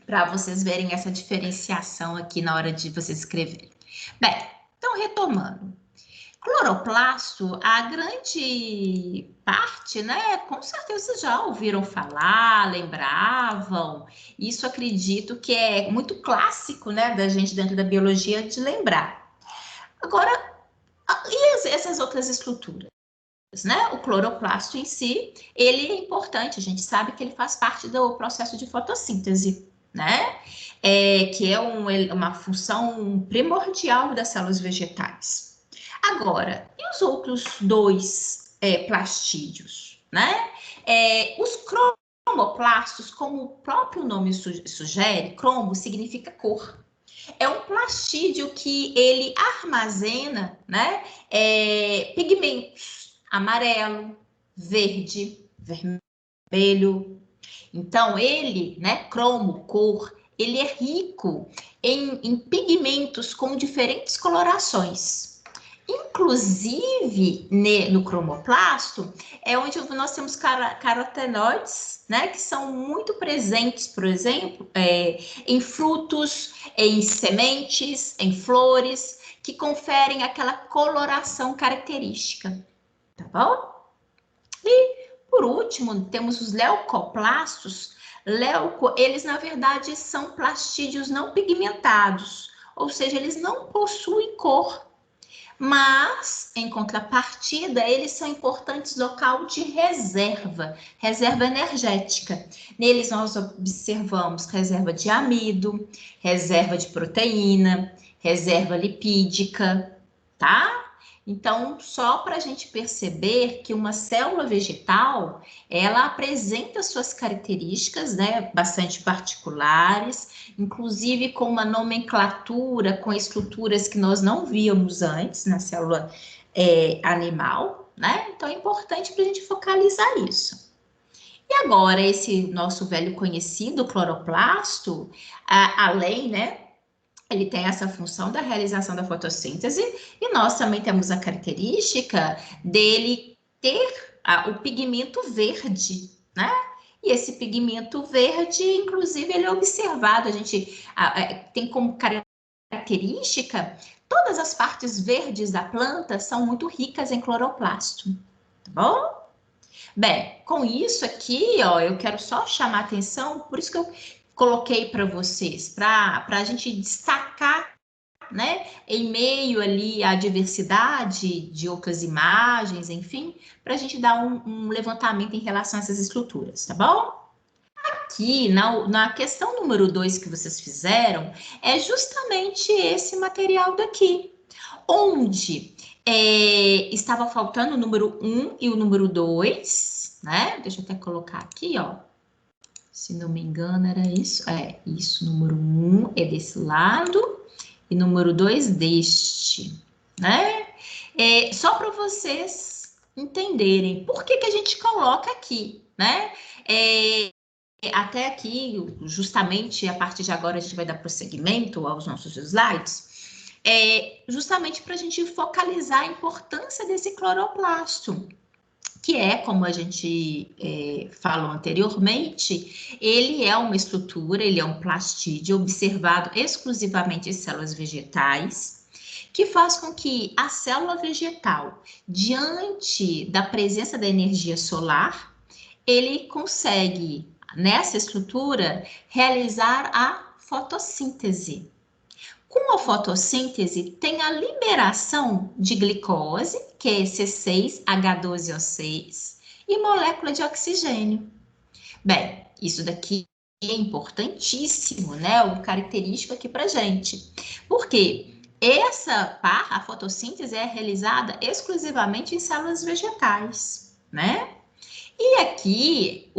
Para vocês verem essa diferenciação aqui na hora de vocês escreverem. Bem, então retomando. Cloroplasto, a grande parte, né? Com certeza vocês já ouviram falar, lembravam. Isso acredito que é muito clássico, né? Da gente dentro da biologia de lembrar. Agora, e essas outras estruturas? Né? O cloroplasto em si, ele é importante, a gente sabe que ele faz parte do processo de fotossíntese, né? Que é uma função primordial das células vegetais. Agora, e os outros 2 plastídeos, né? Os cromoplastos, como o próprio nome sugere, cromo significa cor. É um plastídeo que ele armazena, né, pigmentos amarelo, verde, vermelho. Então, ele, né, cromo, cor, ele é rico em pigmentos com diferentes colorações. Inclusive, no cromoplasto, é onde nós temos carotenoides, né, que são muito presentes, por exemplo, em frutos, em sementes, em flores, que conferem aquela coloração característica, tá bom? E, por último, temos os leucoplastos. Leuco, eles na verdade são plastídeos não pigmentados, ou seja, eles não possuem cor. Mas, em contrapartida, eles são importantes local de reserva energética. Neles nós observamos reserva de amido, reserva de proteína, reserva lipídica, tá? Então, só para a gente perceber que uma célula vegetal, ela apresenta suas características, né, bastante particulares, inclusive com uma nomenclatura, com estruturas que nós não víamos antes na célula animal, né? Então, é importante para a gente focalizar isso. E agora, esse nosso velho conhecido cloroplasto, além, né? Ele tem essa função da realização da fotossíntese e nós também temos a característica dele ter o pigmento verde, né? E esse pigmento verde, inclusive, ele é observado, a gente tem como característica, todas as partes verdes da planta são muito ricas em cloroplasto, tá bom? Bem, com isso aqui, ó, eu quero só chamar a atenção, por isso que eu coloquei para vocês, para a gente destacar, né, em meio ali à diversidade de outras imagens, enfim, para a gente dar um levantamento em relação a essas estruturas, tá bom? Aqui, na questão número 2 que vocês fizeram, é justamente esse material daqui, onde estava faltando o número 1 e o número 2, né? Deixa eu até colocar aqui, ó. Se não me engano, era isso. Isso, número 1 é desse lado e número 2 deste, né? Só para vocês entenderem por que a gente coloca aqui, né? Até aqui, justamente, a partir de agora, a gente vai dar prosseguimento aos nossos slides, justamente para a gente focalizar a importância desse cloroplasto, que é, como a gente falou anteriormente, ele é uma estrutura, ele é um plastídeo observado exclusivamente em células vegetais, que faz com que a célula vegetal, diante da presença da energia solar, ele consegue, nessa estrutura, realizar a fotossíntese. Com a fotossíntese, tem a liberação de glicose, que é C6H12O6, e molécula de oxigênio. Bem, isso daqui é importantíssimo, né? O característico aqui para gente. Porque a fotossíntese é realizada exclusivamente em células vegetais, né? E aqui,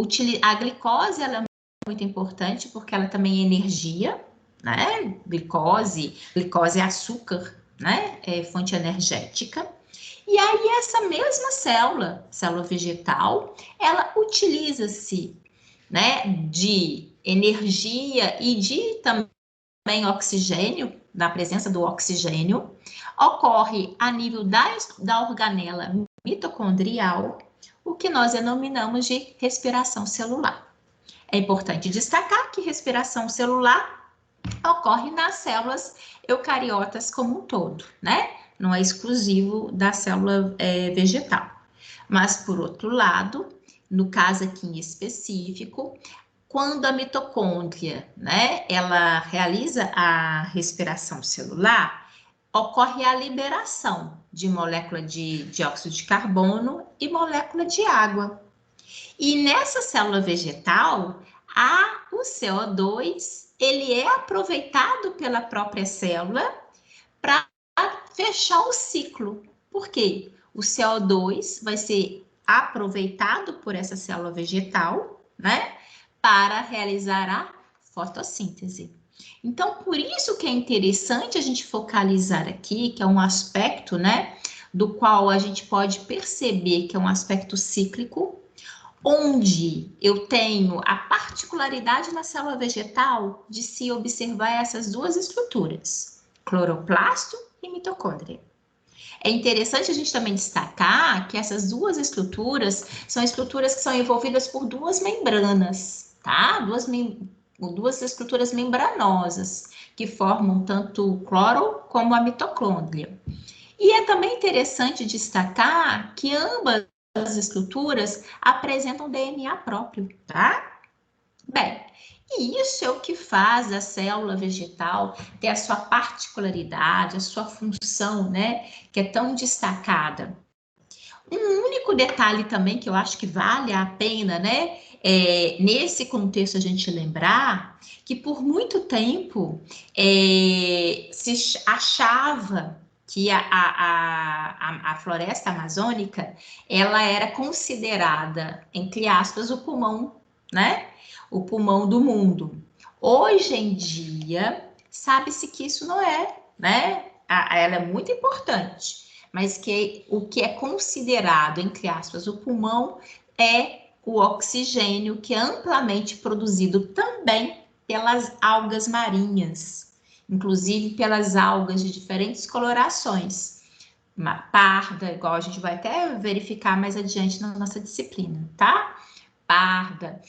a glicose ela é muito importante porque ela também é energia, né? Glicose é açúcar, né? É fonte energética. E aí essa mesma célula vegetal, ela utiliza-se, né, de energia e de também oxigênio, da presença do oxigênio, ocorre a nível da organela mitocondrial, o que nós denominamos de respiração celular. É importante destacar que respiração celular ocorre nas células eucariotas como um todo, né? Não é exclusivo da célula vegetal. Mas, por outro lado, no caso aqui em específico, quando a mitocôndria, né, ela realiza a respiração celular, ocorre a liberação de molécula de dióxido de carbono e molécula de água. E nessa célula vegetal, o CO2 ele é aproveitado pela própria célula para fechar o ciclo. Por quê? O CO2 vai ser aproveitado por essa célula vegetal, né, para realizar a fotossíntese. Então, por isso que é interessante a gente focalizar aqui, que é um aspecto, né, do qual a gente pode perceber que é um aspecto cíclico, onde eu tenho a particularidade na célula vegetal de se observar essas duas estruturas, cloroplasto e mitocôndria. É interessante a gente também destacar que essas duas estruturas são estruturas que são envolvidas por duas membranas, tá? Duas estruturas membranosas, que formam tanto o cloro como a mitocôndria. E é também interessante destacar que ambas as estruturas apresentam DNA próprio, tá? Bem, e isso é o que faz a célula vegetal ter a sua particularidade, a sua função, né, que é tão destacada. Um único detalhe também que eu acho que vale a pena, né, nesse contexto a gente lembrar que por muito tempo se achava que a floresta amazônica ela era considerada, entre aspas, o pulmão, né? O pulmão do mundo. Hoje em dia, sabe-se que isso não é, né? Ela é muito importante, mas que o que é considerado, entre aspas, o pulmão é o oxigênio que é amplamente produzido também pelas algas marinhas, inclusive pelas algas de diferentes colorações. Uma parda, igual a gente vai até verificar mais adiante na nossa disciplina, tá? Parda,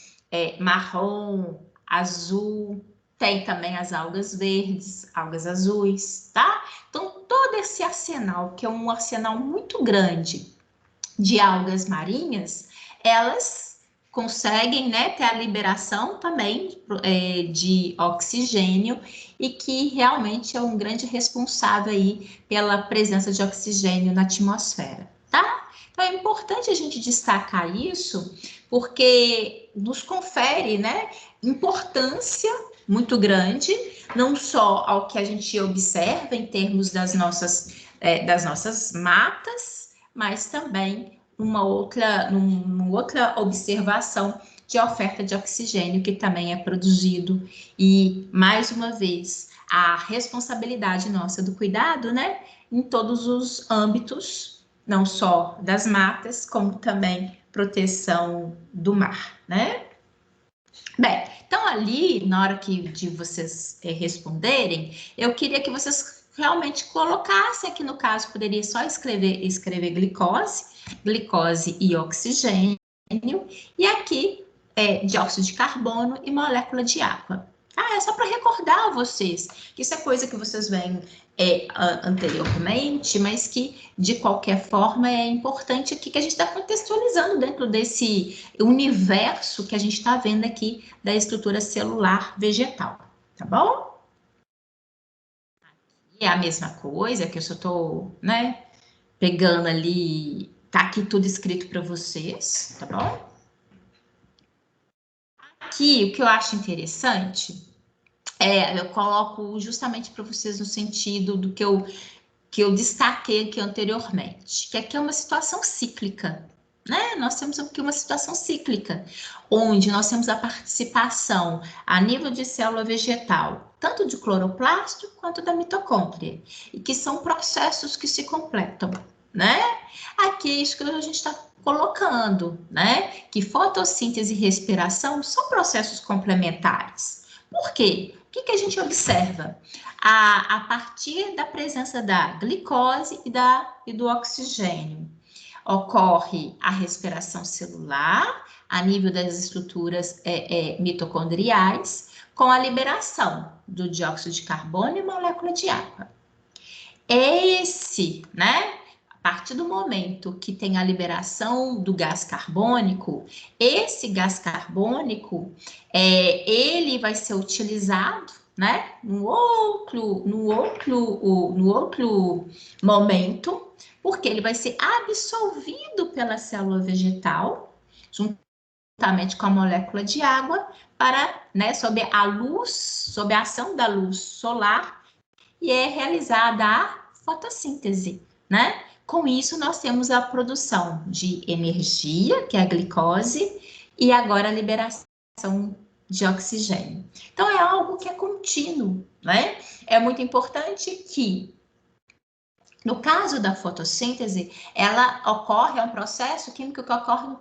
marrom, azul, tem também as algas verdes, algas azuis, tá? Então, todo esse arsenal, que é um arsenal muito grande de algas marinhas, elas conseguem, né, ter a liberação também de oxigênio e que realmente é um grande responsável aí pela presença de oxigênio na atmosfera, tá? Então, é importante a gente destacar isso, porque nos confere, né, importância muito grande, não só ao que a gente observa em termos das nossas matas, mas também numa outra observação de oferta de oxigênio que também é produzido e, mais uma vez, a responsabilidade nossa do cuidado, né, em todos os âmbitos, não só das matas, como também proteção do mar, né? Bem, então ali, na hora de vocês responderem, eu queria que vocês realmente colocassem, aqui no caso, poderia só escrever glicose e oxigênio, e aqui dióxido de carbono e molécula de água. Ah, é só para recordar vocês, que isso é coisa que vocês veem anteriormente, mas que, de qualquer forma, é importante aqui que a gente está contextualizando dentro desse universo que a gente está vendo aqui da estrutura celular vegetal, tá bom? E é a mesma coisa, que eu só estou, né, pegando ali, tá aqui tudo escrito para vocês, tá bom? Aqui, o que eu acho interessante eu coloco justamente para vocês no sentido do que eu destaquei aqui anteriormente, que aqui é uma situação cíclica, né? Nós temos aqui uma situação cíclica, onde nós temos a participação a nível de célula vegetal, tanto de cloroplasto quanto da mitocôndria, e que são processos que se completam, né? Aqui é isso que a gente está colocando, né? Que fotossíntese e respiração são processos complementares. Por quê? O que a gente observa? A partir da presença da glicose e do oxigênio, ocorre a respiração celular a nível das estruturas mitocondriais, com a liberação do dióxido de carbono e molécula de água. Né? A partir do momento que tem a liberação do gás carbônico, esse gás carbônico, ele vai ser utilizado, né, no outro momento, porque ele vai ser absorvido pela célula vegetal, juntamente com a molécula de água, para, né, sob a ação da luz solar, e é realizada a fotossíntese, né? Com isso, nós temos a produção de energia, que é a glicose, e agora a liberação de oxigênio. Então, é algo que é contínuo, né? É muito importante que, no caso da fotossíntese, ela ocorre, é um processo químico que ocorre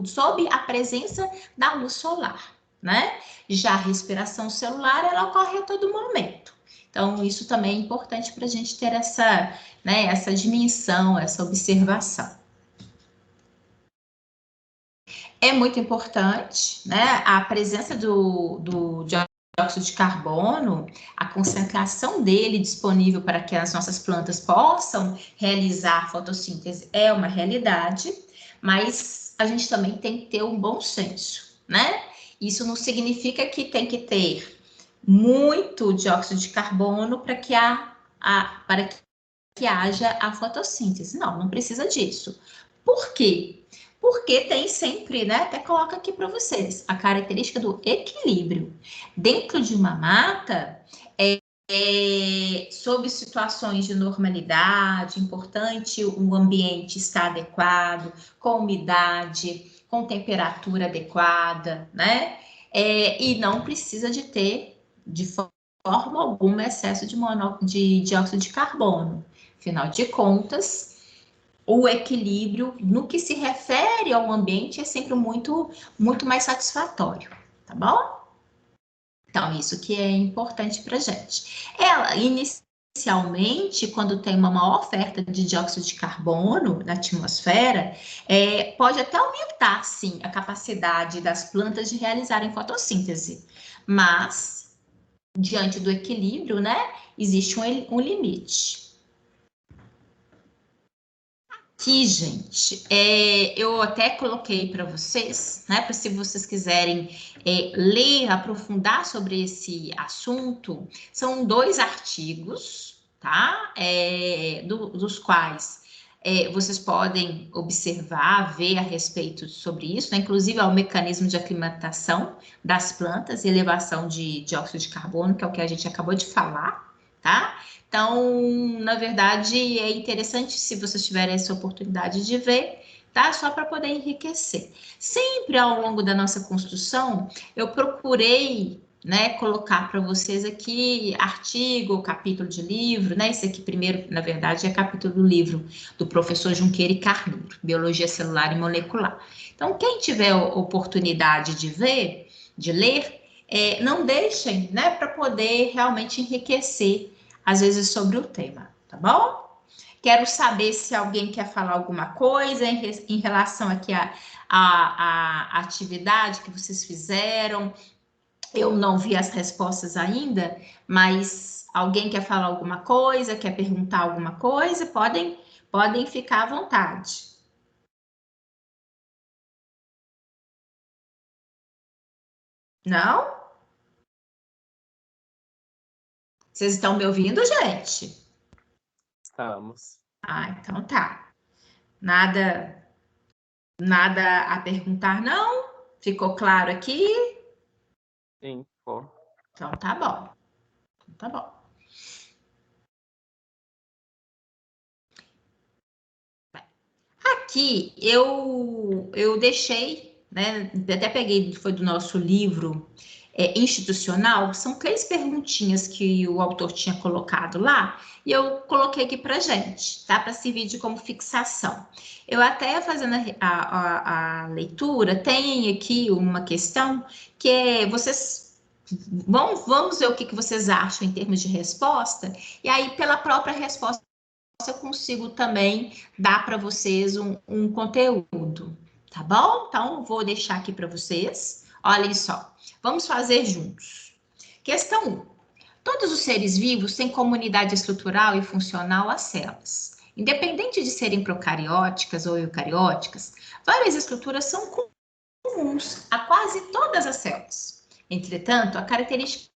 sob a presença da luz solar, né? Já a respiração celular, ela ocorre a todo momento. Então, isso também é importante para a gente ter essa, né, essa dimensão, essa observação. É muito importante, né, a presença do dióxido de carbono, a concentração dele disponível para que as nossas plantas possam realizar fotossíntese é uma realidade, mas a gente também tem que ter um bom senso, né? Isso não significa que tem que ter muito dióxido de carbono para que haja a fotossíntese. Não, não precisa disso. Por quê? Porque tem sempre, né? Até coloca aqui para vocês, a característica do equilíbrio. Dentro de uma mata, sob situações de normalidade, importante o ambiente estar adequado, com umidade, com temperatura adequada, né? E não precisa de ter, de forma alguma, excesso de dióxido de carbono. Afinal de contas, o equilíbrio, no que se refere ao ambiente, é sempre muito, muito mais satisfatório, tá bom? Então, isso que é importante para a gente. Ela, inicialmente, quando tem uma maior oferta de dióxido de carbono na atmosfera, pode até aumentar, sim, a capacidade das plantas de realizarem fotossíntese. Mas, diante do equilíbrio, né, existe um limite. Aqui, gente, eu até coloquei para vocês, né, para se vocês quiserem ler, aprofundar sobre esse assunto, são 2 artigos, tá? Dos quais vocês podem observar, ver a respeito sobre isso, né? Inclusive ao mecanismo de aclimatação das plantas e elevação de dióxido de carbono, que é o que a gente acabou de falar, tá? Então, na verdade, é interessante se vocês tiverem essa oportunidade de ver, tá? Só para poder enriquecer. Sempre ao longo da nossa construção, eu procurei, né, colocar para vocês aqui artigo, capítulo de livro, né? Esse aqui primeiro, na verdade, é capítulo do livro do professor Junqueira e Carneiro, Biologia Celular e Molecular. Então, quem tiver oportunidade de ver, de ler, não deixem, né, para poder realmente enriquecer às vezes sobre o tema, tá bom? Quero saber se alguém quer falar alguma coisa em relação aqui à atividade que vocês fizeram. Eu não vi as respostas ainda, mas alguém quer falar alguma coisa, quer perguntar alguma coisa, podem ficar à vontade. Não? Vocês estão me ouvindo, gente? Estamos. Ah, então tá. Nada a perguntar, não? Ficou claro aqui? Sim, pô. Então tá bom. Tá bom. Aqui eu deixei, né? Até peguei, foi do nosso livro institucional, são 3 perguntinhas que o autor tinha colocado lá, e eu coloquei aqui para gente, tá? Para servir de como fixação. Eu até fazendo a leitura, tem aqui uma questão que vocês vamos ver o que vocês acham em termos de resposta, e aí pela própria resposta eu consigo também dar para vocês um conteúdo, tá bom? Então, vou deixar aqui para vocês. Olhem só, vamos fazer juntos. Questão 1. Todos os seres vivos têm comunidade estrutural e funcional às células. Independente de serem procarióticas ou eucarióticas, várias estruturas são comuns a quase todas as células. Entretanto, há características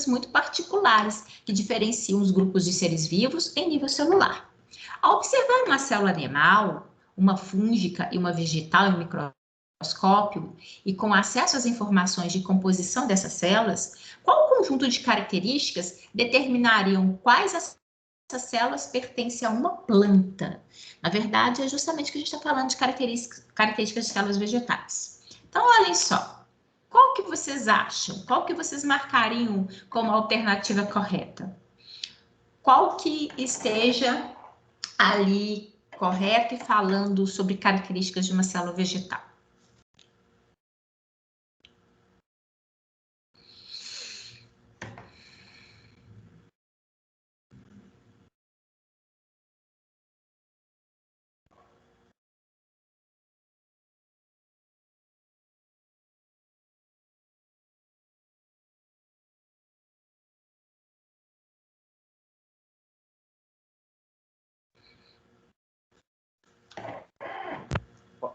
muito particulares que diferenciam os grupos de seres vivos em nível celular. Ao observar uma célula animal, uma fúngica e uma vegetal em microscópio, e com acesso às informações de composição dessas células, qual conjunto de características determinariam quais essas células pertencem a uma planta? Na verdade, é justamente o que a gente está falando de características de células vegetais. Então, olhem só. Qual que vocês acham? Qual que vocês marcariam como alternativa correta? Qual que esteja ali correto e falando sobre características de uma célula vegetal?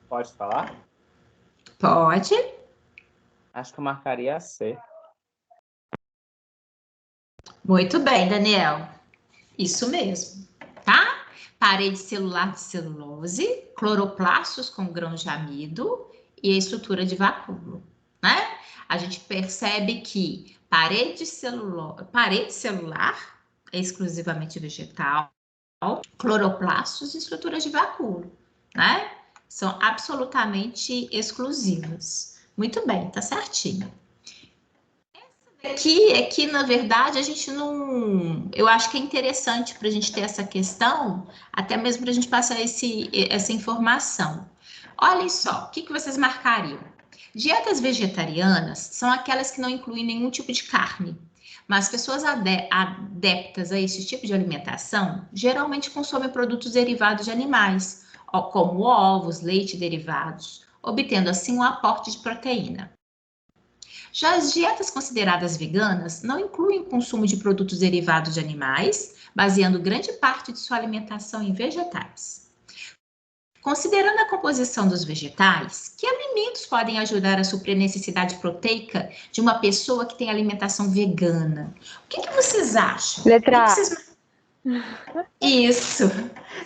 Pode falar? Pode. Acho que eu marcaria a C. Muito bem, Daniel. Isso mesmo, tá? Parede celular de celulose, cloroplastos com grãos de amido e a estrutura de vacúolo, né? A gente percebe que parede celular é exclusivamente vegetal, cloroplastos e estruturas de vacúolo, né? São absolutamente exclusivas. Muito bem, tá certinho. Aqui, na verdade, a gente não. Eu acho que é interessante para a gente ter essa questão, até mesmo para a gente passar essa informação. Olhem só, o que vocês marcariam? Dietas vegetarianas são aquelas que não incluem nenhum tipo de carne, mas pessoas adeptas a esse tipo de alimentação geralmente consomem produtos derivados de animais, como ovos, leite e derivados, obtendo assim um aporte de proteína. Já as dietas consideradas veganas não incluem o consumo de produtos derivados de animais, baseando grande parte de sua alimentação em vegetais. Considerando a composição dos vegetais, que alimentos podem ajudar a suprir a necessidade proteica de uma pessoa que tem alimentação vegana? O que vocês acham? Letra A. Isso,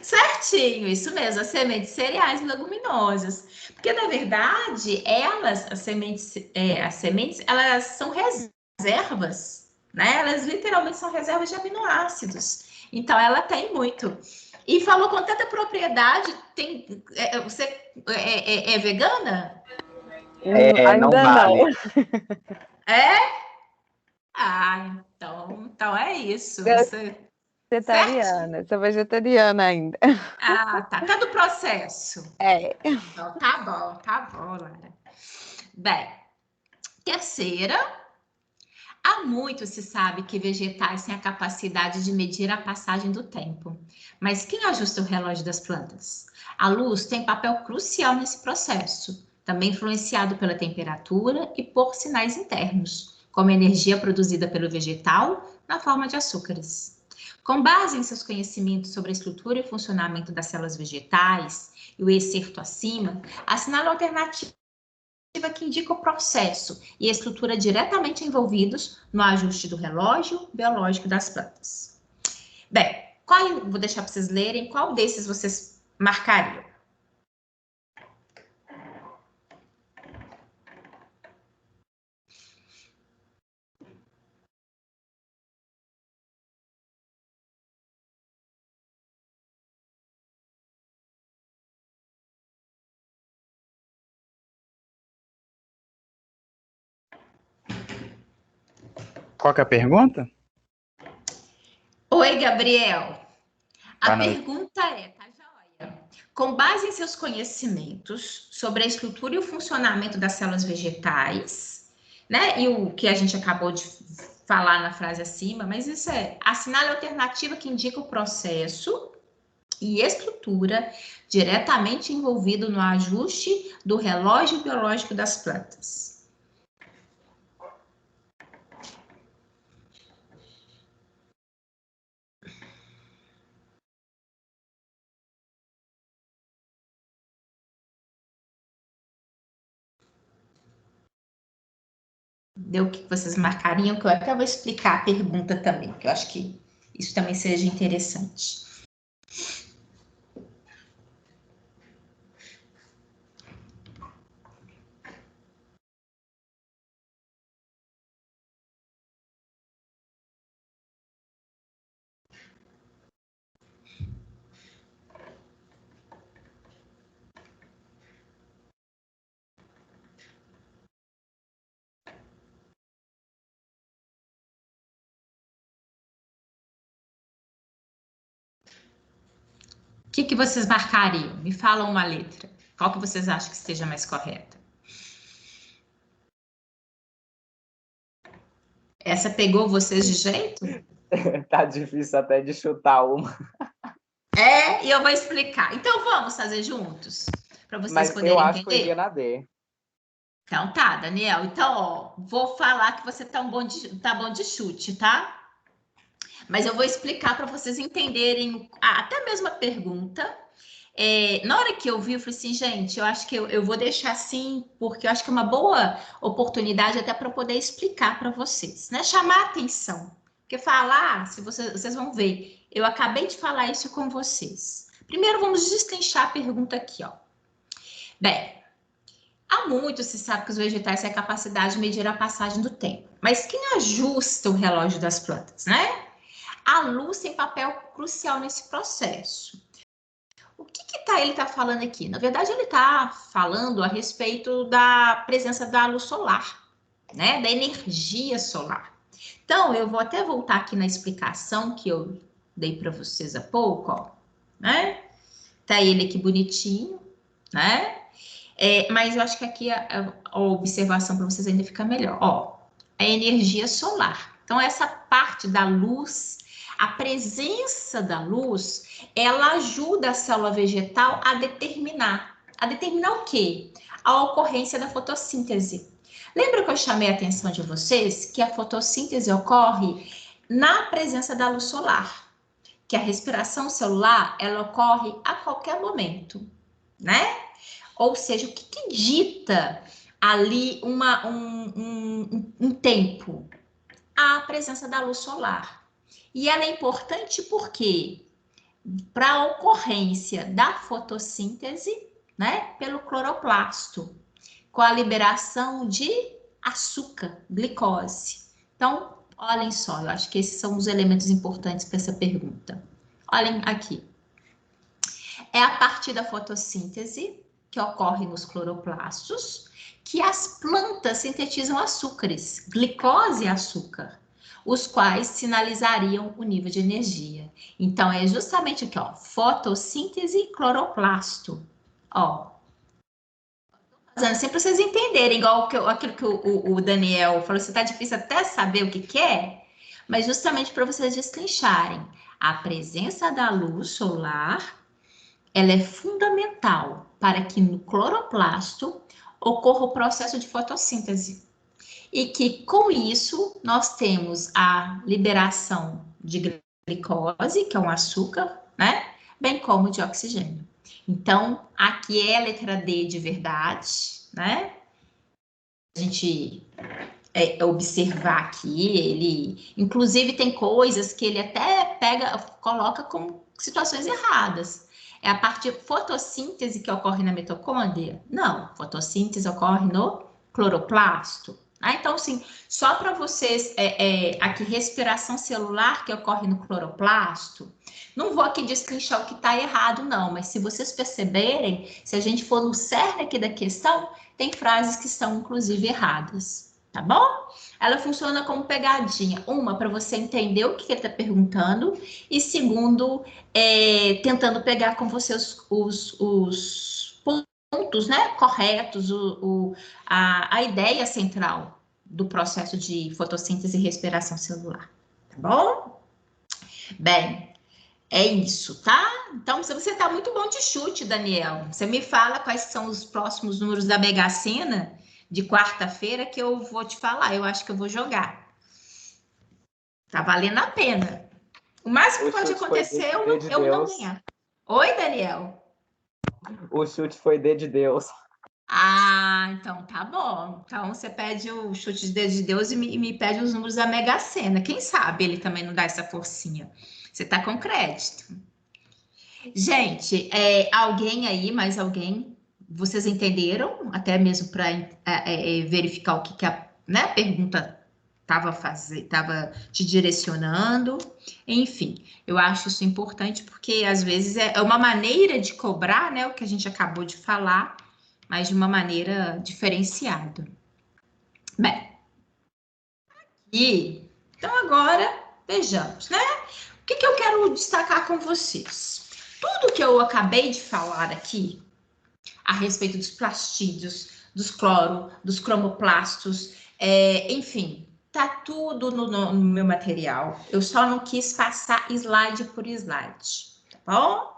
certinho, isso mesmo, as sementes cereais e leguminosas. Porque, na verdade, as sementes, elas são reservas, né? Elas literalmente são reservas de aminoácidos. Então, ela tem muito. E falou com tanta propriedade, você é vegana? Ainda não vale. É? Ah, então é isso. Você... Vegetariana, sou vegetariana ainda. Ah, tá no processo. É. Então, tá bom, Lara. Bem, terceira, há muito se sabe que vegetais têm a capacidade de medir a passagem do tempo. Mas quem ajusta o relógio das plantas? A luz tem papel crucial nesse processo, também influenciado pela temperatura e por sinais internos, como a energia produzida pelo vegetal na forma de açúcares. Com base em seus conhecimentos sobre a estrutura e funcionamento das células vegetais e o excerto acima, assinala a alternativa que indica o processo e a estrutura diretamente envolvidos no ajuste do relógio biológico das plantas. Bem, vou deixar para vocês lerem, qual desses vocês marcariam? Qual que é a pergunta? Oi, Gabriel. A Boa noite. pergunta é, tá joia? Com base em seus conhecimentos sobre a estrutura e o funcionamento das células vegetais, né? E o que a gente acabou de falar na frase acima, mas isso assinale a alternativa que indica o processo e estrutura diretamente envolvido no ajuste do relógio biológico das plantas. Deu o que vocês marcariam, que eu até vou explicar a pergunta também, que eu acho que isso também seja interessante. O que vocês marcariam? Me falam uma letra. Qual que vocês acham que esteja mais correta? Essa pegou vocês de jeito? Tá difícil até de chutar uma. E eu vou explicar. Então vamos fazer juntos, para vocês Mas poderem eu acho que eu entender. iria na D. Então tá, Daniel. Então, ó, vou falar que você tá bom de chute, tá? Mas eu vou explicar para vocês entenderem até mesmo a pergunta Na hora que eu vi, eu falei assim, gente, eu acho que eu vou deixar assim, porque eu acho que é uma boa oportunidade até para eu poder explicar para vocês, né? Chamar a atenção. Porque falar, se vocês vão ver, eu acabei de falar isso com vocês. Primeiro, vamos destrinchar a pergunta aqui, ó. Bem, há muito se sabe que os vegetais têm a capacidade de medir a passagem do tempo. Mas quem ajusta o relógio das plantas, né? A luz tem papel crucial nesse processo. O que ele está falando aqui? Na verdade, ele está falando a respeito da presença da luz solar, né? Da energia solar. Então, eu vou até voltar aqui na explicação que eu dei para vocês há pouco, ó, né? Tá ele aqui bonitinho, né? Mas eu acho que aqui a observação para vocês ainda fica melhor. Ó, a energia solar. Então, essa parte da luz, a presença da luz, ela ajuda a célula vegetal a determinar. A determinar o quê? A ocorrência da fotossíntese. Lembra que eu chamei a atenção de vocês que a fotossíntese ocorre na presença da luz solar? Que a respiração celular, ela ocorre a qualquer momento, né? Ou seja, o que dita ali um tempo? A presença da luz solar. E ela é importante porque para a ocorrência da fotossíntese, né, pelo cloroplasto, com a liberação de açúcar, glicose. Então, olhem só, eu acho que esses são os elementos importantes para essa pergunta. Olhem aqui. É a partir da fotossíntese que ocorre nos cloroplastos que as plantas sintetizam açúcares, glicose e açúcar, os quais sinalizariam o nível de energia. Então, é justamente aqui, ó, fotossíntese e cloroplasto. Ó, sempre para vocês entenderem, igual aquilo que o Daniel falou, você tá difícil até saber o que é, mas justamente para vocês destrincharem. A presença da luz solar, ela é fundamental para que no cloroplasto ocorra o processo de fotossíntese. E que, com isso, nós temos a liberação de glicose, que é um açúcar, né? Bem como de oxigênio. Então, aqui é a letra D de verdade, né? A gente observar aqui, ele... Inclusive, tem coisas que ele até coloca como situações erradas. É a parte de fotossíntese que ocorre na mitocôndria? Não, fotossíntese ocorre no cloroplasto. Então, sim, só para vocês, aqui, respiração celular que ocorre no cloroplasto, não vou aqui destrinchar o que está errado, não, mas se vocês perceberem, se a gente for no cerne aqui da questão, tem frases que são, inclusive, erradas, tá bom? Ela funciona como pegadinha, uma, para você entender o que ele está perguntando, e segundo, tentando pegar com você os pontos, né, corretos, a ideia central do processo de fotossíntese e respiração celular, tá bom? Bem, é isso, tá? Então, se você tá muito bom de chute, Daniel, você me fala quais são os próximos números da Mega Sena de quarta-feira que eu vou te falar, eu acho que eu vou jogar. Tá valendo a pena. O máximo que pode acontecer é eu não ganhar. Oi, Daniel? O chute foi D de Deus. Ah, então tá bom. Então você pede o chute de dedo de Deus e me pede os números da Mega Sena. Quem sabe ele também não dá essa forcinha. Você tá com crédito. Gente, alguém aí, mais alguém? Vocês entenderam? Até mesmo para verificar o que a pergunta estava te direcionando. Enfim, eu acho isso importante porque às vezes é uma maneira de cobrar, né? O que a gente acabou de falar, mas de uma maneira diferenciada. Bem, então agora vejamos, né? O que eu quero destacar com vocês? Tudo que eu acabei de falar aqui a respeito dos plastídeos, dos dos cromoplastos, enfim, tá tudo no meu material. Eu só não quis passar slide por slide, tá bom?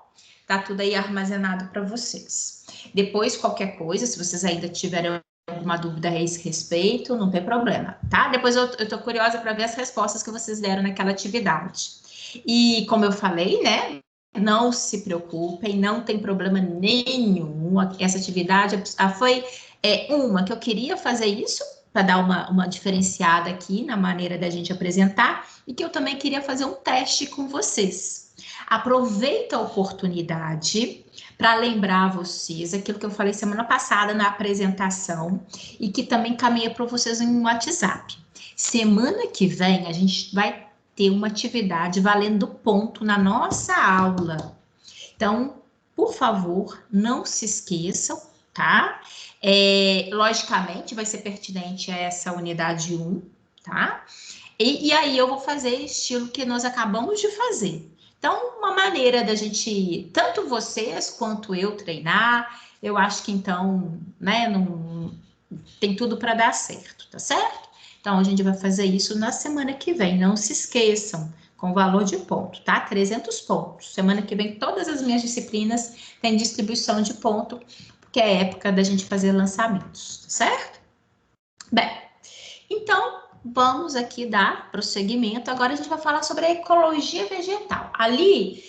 Tá tudo aí armazenado para vocês. Depois, qualquer coisa, se vocês ainda tiverem alguma dúvida a esse respeito, não tem problema, tá? Depois eu tô curiosa para ver as respostas que vocês deram naquela atividade. E como eu falei, né? Não se preocupem, não tem problema nenhum. Essa atividade foi uma que eu queria fazer isso, para dar uma diferenciada aqui na maneira da gente apresentar, e que eu também queria fazer um teste com vocês. Aproveita a oportunidade para lembrar vocês aquilo que eu falei semana passada na apresentação, e que também caminha para vocês em WhatsApp. Semana que vem, a gente vai ter uma atividade valendo ponto na nossa aula. Então, por favor, não se esqueçam, tá? Logicamente, vai ser pertinente a essa unidade 1, tá? E aí eu vou fazer estilo que nós acabamos de fazer. Então, uma maneira da gente, tanto vocês quanto eu, treinar, eu acho que então, né, tem tudo para dar certo, tá certo? Então, a gente vai fazer isso na semana que vem, não se esqueçam, com valor de ponto, tá? 300 pontos. Semana que vem, todas as minhas disciplinas têm distribuição de ponto, porque é época da gente fazer lançamentos, tá certo? Bem, então, vamos aqui dar prosseguimento. Agora a gente vai falar sobre a ecologia vegetal. Ali,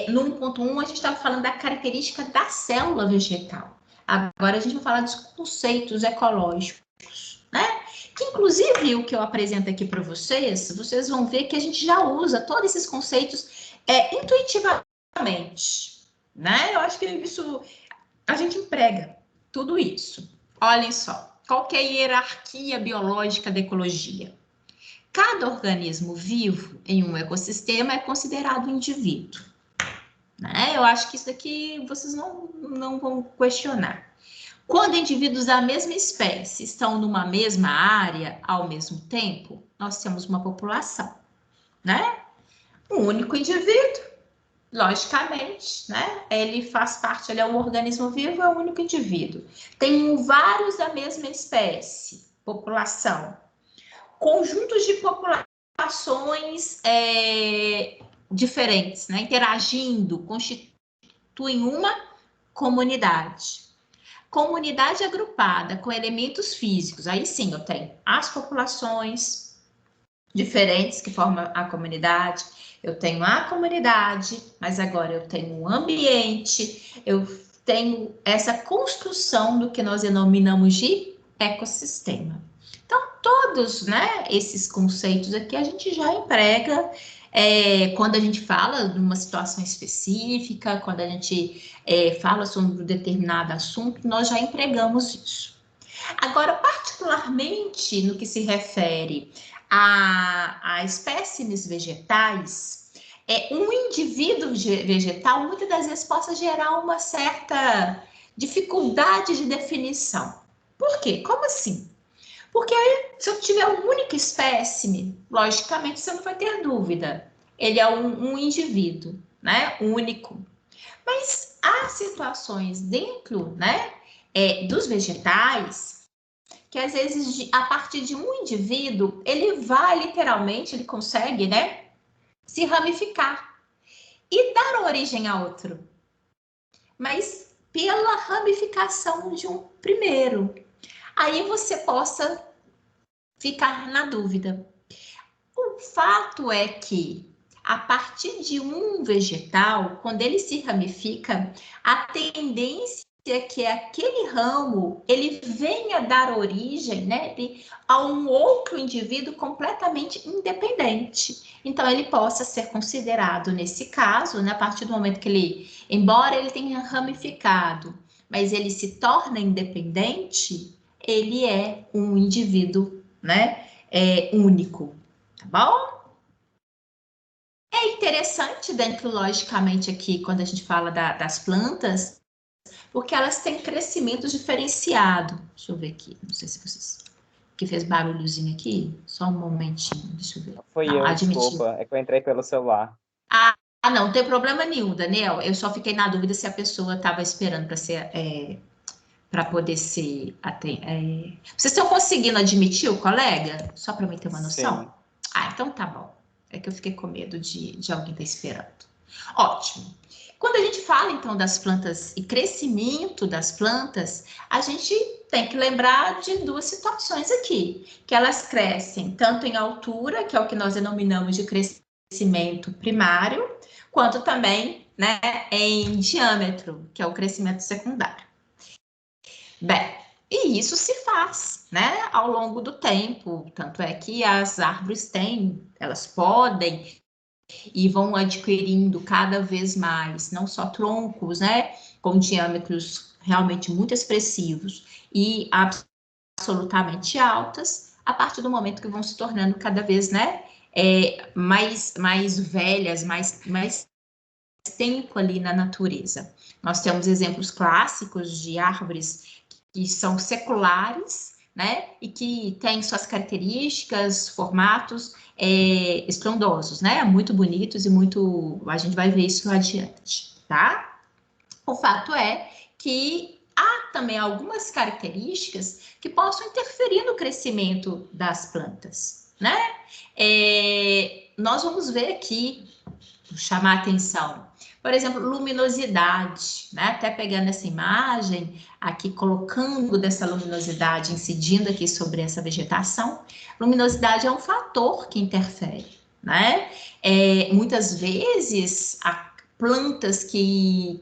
no 1.1, a gente estava falando da característica da célula vegetal. Agora a gente vai falar dos conceitos ecológicos, né? Que, inclusive, o que eu apresento aqui para vocês, vocês vão ver que a gente já usa todos esses conceitos intuitivamente, né? Eu acho que isso, a gente emprega tudo isso. Olhem só, qual que é a hierarquia biológica da ecologia? Cada organismo vivo em um ecossistema é considerado um indivíduo, né? Eu acho que isso daqui vocês não vão questionar. Quando indivíduos da mesma espécie estão numa mesma área ao mesmo tempo, nós temos uma população, né? Um único indivíduo, logicamente, né? Ele faz parte, ele é um organismo vivo, é um único indivíduo. Tem vários da mesma espécie, população. Conjuntos de populações diferentes, né? Interagindo, constituem uma comunidade. Comunidade agrupada com elementos físicos, aí sim eu tenho as populações diferentes que formam a comunidade, eu tenho a comunidade, mas agora eu tenho um ambiente, eu tenho essa construção do que nós denominamos de ecossistema. Então, todos, né, esses conceitos aqui a gente já emprega quando a gente fala de uma situação específica, quando a gente fala sobre um determinado assunto, nós já empregamos isso. Agora, particularmente no que se refere a espécimes vegetais, um indivíduo vegetal, muitas das vezes, possa gerar uma certa dificuldade de definição. Por quê? Como assim? Porque se eu tiver uma única espécime, logicamente você não vai ter dúvida. Ele é um indivíduo, né? Único. Mas há situações dentro, né, dos vegetais que às vezes a partir de um indivíduo ele vai literalmente, ele consegue, né, se ramificar e dar origem a outro. Mas pela ramificação de um primeiro. Aí você possa ficar na dúvida. O fato é que, a partir de um vegetal, quando ele se ramifica, a tendência é que aquele ramo ele venha dar origem, né, a um outro indivíduo completamente independente. Então, ele possa ser considerado, nesse caso, né, a partir do momento que ele, embora ele tenha ramificado, mas ele se torna independente, ele é um indivíduo, né, único, tá bom? É interessante dentro, logicamente, aqui, quando a gente fala das plantas, porque elas têm crescimento diferenciado. Deixa eu ver aqui, não sei se vocês... Que fez barulhozinho aqui? Só um momentinho, deixa eu ver. Foi não, eu, desculpa, é que eu entrei pelo celular. Não tem problema nenhum, Daniel. Eu só fiquei na dúvida se a pessoa estava esperando para ser... para poder ser... Vocês estão conseguindo admitir o colega? Só para mim ter uma noção? Sim. Então tá bom. É que eu fiquei com medo de alguém estar esperando. Ótimo. Quando a gente fala, então, das plantas e crescimento das plantas, a gente tem que lembrar de duas situações aqui. Que elas crescem tanto em altura, que é o que nós denominamos de crescimento primário, quanto também né, em diâmetro, que é o crescimento secundário. Bem, e isso se faz, né, ao longo do tempo, tanto é que as árvores elas podem e vão adquirindo cada vez mais, não só troncos, né, com diâmetros realmente muito expressivos e absolutamente altas, a partir do momento que vão se tornando cada vez, né, mais velhas, mais tempo ali na natureza. Nós temos exemplos clássicos de árvores que são seculares, né, e que têm suas características, formatos estrondosos, né, muito bonitos e muito, a gente vai ver isso adiante, tá? O fato é que há também algumas características que possam interferir no crescimento das plantas, né? Nós vamos ver aqui, chamar atenção, por exemplo, luminosidade, né? Até pegando essa imagem aqui, colocando dessa luminosidade, incidindo aqui sobre essa vegetação, luminosidade é um fator que interfere, né? Muitas vezes, plantas que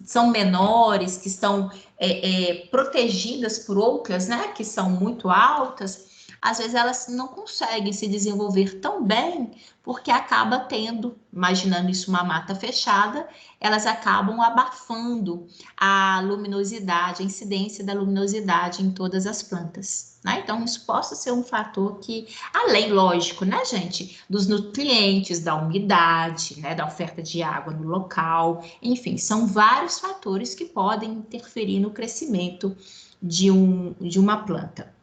são menores, que estão protegidas por outras, né, que são muito altas, às vezes elas não conseguem se desenvolver tão bem, porque acaba tendo, imaginando isso uma mata fechada, elas acabam abafando a luminosidade, a incidência da luminosidade em todas as plantas, né? Então, isso possa ser um fator que, além, lógico, né, gente, dos nutrientes, da umidade, né, da oferta de água no local, enfim, são vários fatores que podem interferir no crescimento de uma planta.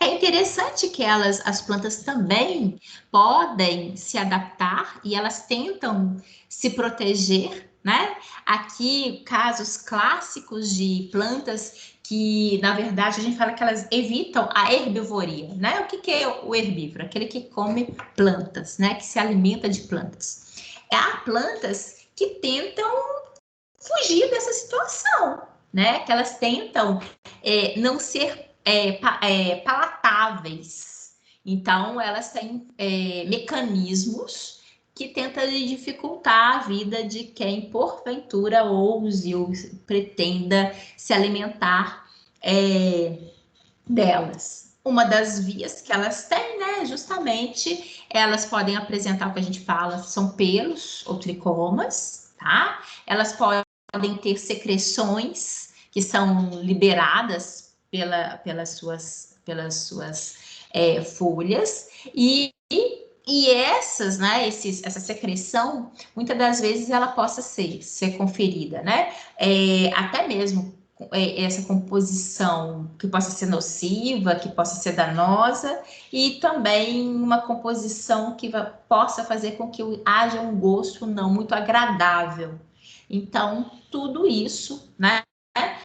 É interessante que as plantas também podem se adaptar e elas tentam se proteger, né? Aqui, casos clássicos de plantas que, na verdade, a gente fala que elas evitam a herbivoria, né? O que é o herbívoro? Aquele que come plantas, né? Que se alimenta de plantas. Há plantas que tentam fugir dessa situação, né? Que elas tentam não ser palatáveis. Então, elas têm mecanismos que tentam dificultar a vida de quem, porventura, ouse ou pretenda se alimentar delas. Uma das vias que elas têm, né, justamente, elas podem apresentar o que a gente fala, são pelos ou tricomas, tá? Elas podem ter secreções que são liberadas pelas suas folhas e essas, né, essa secreção, muitas das vezes ela possa ser conferida, né, até mesmo essa composição que possa ser nociva, que possa ser danosa, e também uma composição que possa fazer com que haja um gosto não muito agradável. Então, tudo isso, né,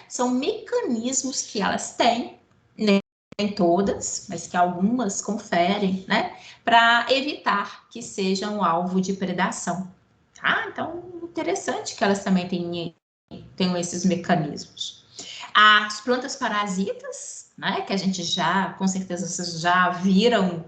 são mecanismos que elas têm, né, nem todas, mas que algumas conferem, né, para evitar que sejam alvo de predação, tá? Então, interessante que elas também tenham esses mecanismos. As plantas parasitas, né, que a gente com certeza vocês já viram,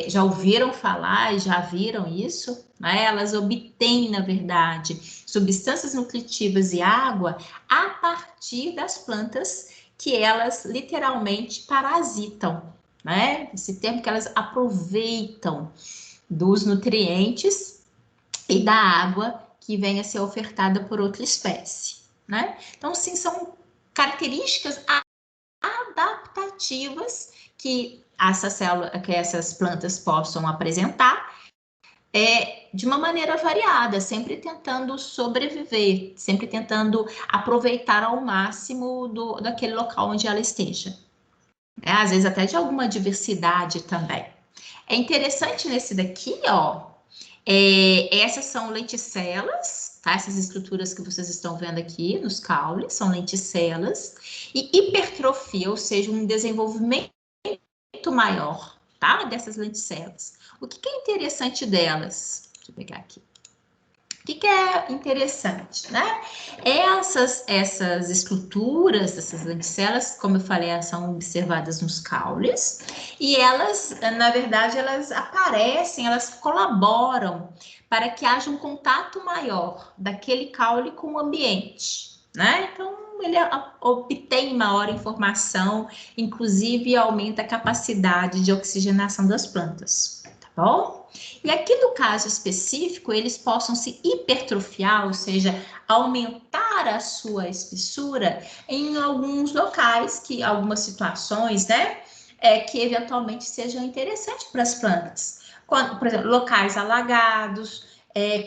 já ouviram falar e já viram isso, né? Elas obtêm, na verdade, substâncias nutritivas e água a partir das plantas que elas literalmente parasitam, né? Esse termo que elas aproveitam dos nutrientes e da água que venha a ser ofertada por outra espécie, né? Então, sim, são características adaptativas que essas plantas possam apresentar de uma maneira variada, sempre tentando sobreviver, sempre tentando aproveitar ao máximo daquele local onde ela esteja. Às vezes até de alguma diversidade também. É interessante nesse daqui, ó, essas são lenticelas, tá? Essas estruturas que vocês estão vendo aqui nos caules são lenticelas, e hipertrofia, ou seja, um desenvolvimento maior, tá? Dessas lenticelas. O que é interessante delas? Deixa eu pegar aqui. O que é interessante, né? Essas estruturas, essas lenticelas, como eu falei, elas são observadas nos caules e elas, na verdade, elas aparecem, elas colaboram para que haja um contato maior daquele caule com o ambiente, né? Então, ele obtém maior informação, inclusive aumenta a capacidade de oxigenação das plantas, tá bom? E aqui no caso específico, eles possam se hipertrofiar, ou seja, aumentar a sua espessura em alguns locais, algumas situações, né, que eventualmente sejam interessantes para as plantas. Quando, por exemplo, locais alagados,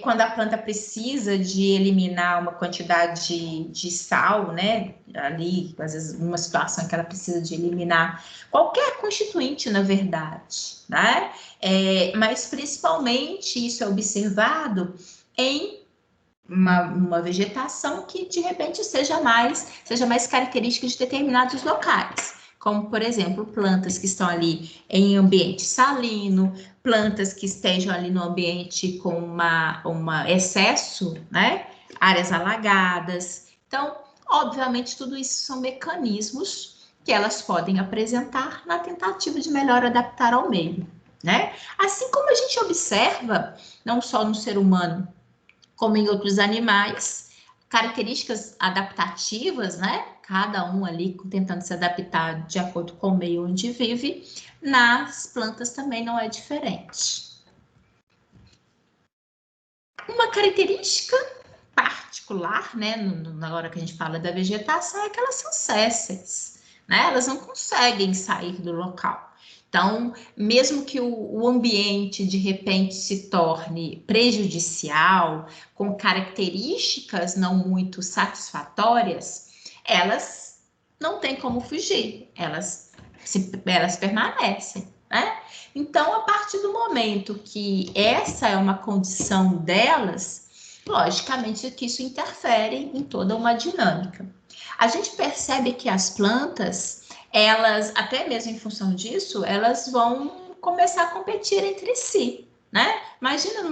quando a planta precisa de eliminar uma quantidade de sal, né, ali, às vezes, numa situação em que ela precisa de eliminar qualquer constituinte, na verdade, né? Mas principalmente isso é observado em uma vegetação que de repente seja mais característica de determinados locais, como por exemplo plantas que estão ali em ambiente salino, plantas que estejam ali no ambiente com uma excesso, né? Áreas alagadas. Então, obviamente, tudo isso são mecanismos que elas podem apresentar na tentativa de melhor adaptar ao meio, né? Assim como a gente observa, não só no ser humano, como em outros animais, características adaptativas, né? Cada um ali tentando se adaptar de acordo com o meio onde vive, nas plantas também não é diferente. Uma característica particular, né, na hora que a gente fala da vegetação, é que elas são sésseis, né? Elas não conseguem sair do local. Então, mesmo que o ambiente de repente se torne prejudicial, com características não muito satisfatórias, elas não têm como fugir, elas permanecem, né? Então, a partir do momento que essa é uma condição delas, logicamente que isso interfere em toda uma dinâmica. A gente percebe que as plantas, elas, até mesmo em função disso, elas vão começar a competir entre si, né? Imagina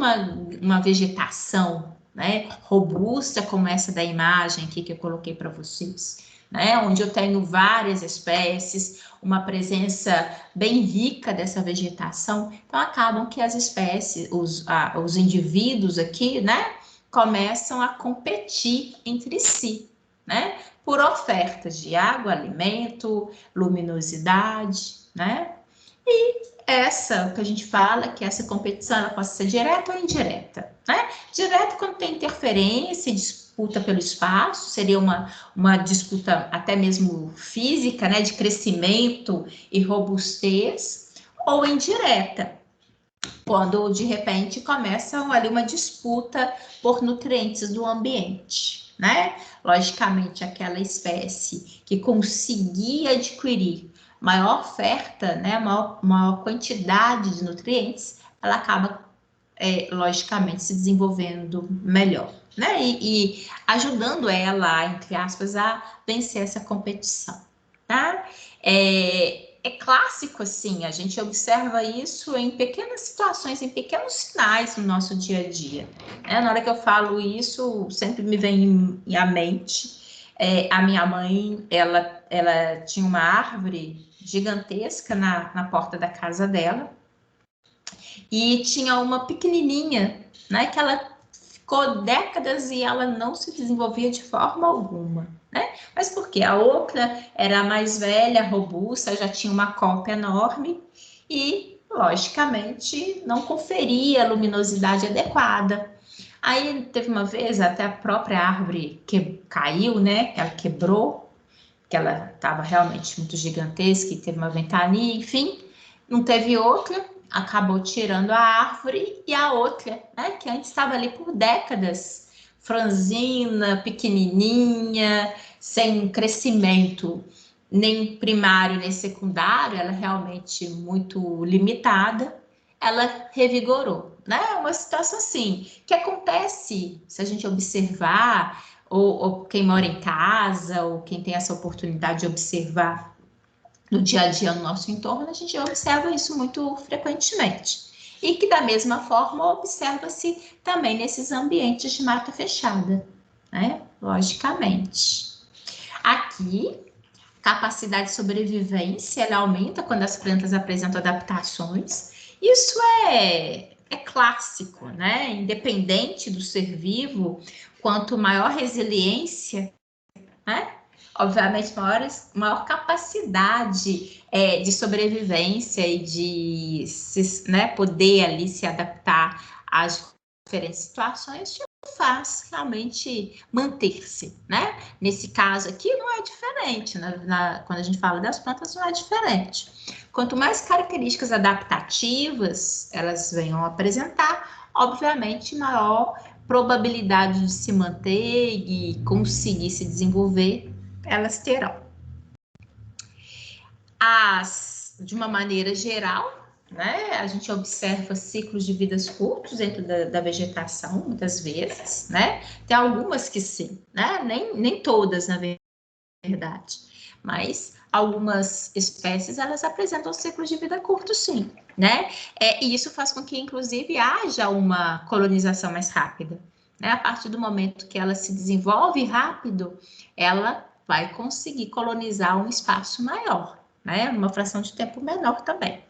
uma vegetação, né, robusta como essa da imagem aqui que eu coloquei para vocês, né? Onde eu tenho várias espécies, uma presença bem rica dessa vegetação, então acabam que as espécies, os indivíduos aqui, né, começam a competir entre si, né? Por ofertas de água, alimento, luminosidade, né? E essa que a gente fala, que essa competição ela pode ser direta ou indireta, né? Direta quando tem interferência, disputa pelo espaço, seria uma disputa até mesmo física, né? De crescimento e robustez, ou indireta, quando de repente começa ali uma disputa por nutrientes do ambiente, né? Logicamente, aquela espécie que conseguia adquirir maior oferta, né, maior quantidade de nutrientes, ela acaba, logicamente, se desenvolvendo melhor, né? E ajudando ela, entre aspas, a vencer essa competição, tá? É clássico, assim, a gente observa isso em pequenas situações, em pequenos sinais no nosso dia a dia, né? Na hora que eu falo isso, sempre me vem à mente, a minha mãe, ela tinha uma árvore gigantesca na porta da casa dela, e tinha uma pequenininha, né, que ela ficou décadas e ela não se desenvolvia de forma alguma, né? Mas por quê? A outra era a mais velha, robusta, já tinha uma copa enorme e, logicamente, não conferia a luminosidade adequada. Aí teve uma vez, até a própria árvore que caiu, né? Ela quebrou, que ela estava realmente muito gigantesca e teve uma ventania, enfim, não teve outra, acabou tirando a árvore, e a outra, né, que antes estava ali por décadas, franzina, pequenininha, sem crescimento nem primário nem secundário, ela realmente muito limitada, ela revigorou, né? Uma situação assim, que acontece, se a gente observar, ou quem mora em casa, ou quem tem essa oportunidade de observar no dia a dia no nosso entorno, a gente observa isso muito frequentemente. E que, da mesma forma, observa-se também nesses ambientes de mata fechada, né? Logicamente. Aqui, capacidade de sobrevivência, ela aumenta quando as plantas apresentam adaptações. Isso é clássico, né? Independente do ser vivo, quanto maior resiliência, né? Obviamente, maior capacidade de sobrevivência e de né, poder ali se adaptar às diferentes situações, te faz realmente manter-se, né? Nesse caso aqui não é diferente, quando a gente fala das plantas não é diferente. Quanto mais características adaptativas elas venham apresentar, obviamente maior probabilidade de se manter e conseguir se desenvolver elas terão. De uma maneira geral, né, a gente observa ciclos de vidas curtos dentro da vegetação, muitas vezes, né? Tem algumas que sim, né? Nem todas, na verdade. Mas algumas espécies, elas apresentam ciclos de vida curtos, sim, né? E isso faz com que, inclusive, haja uma colonização mais rápida, né? A partir do momento que ela se desenvolve rápido, ela vai conseguir colonizar um espaço maior, né? Uma fração de tempo menor também.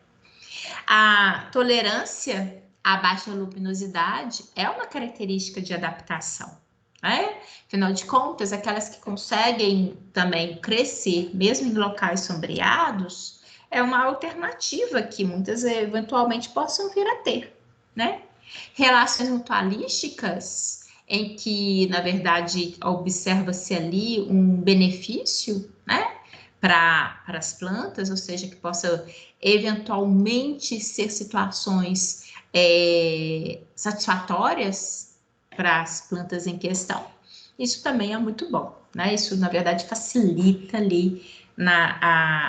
A tolerância à baixa luminosidade é uma característica de adaptação, né? Afinal de contas, aquelas que conseguem também crescer, mesmo em locais sombreados, é uma alternativa que muitas eventualmente possam vir a ter, né? Relações mutualísticas, em que, na verdade, observa-se ali um benefício, né, para as plantas, ou seja, que possa eventualmente ser situações satisfatórias para as plantas em questão. Isso também é muito bom, né? Isso, na verdade, facilita ali,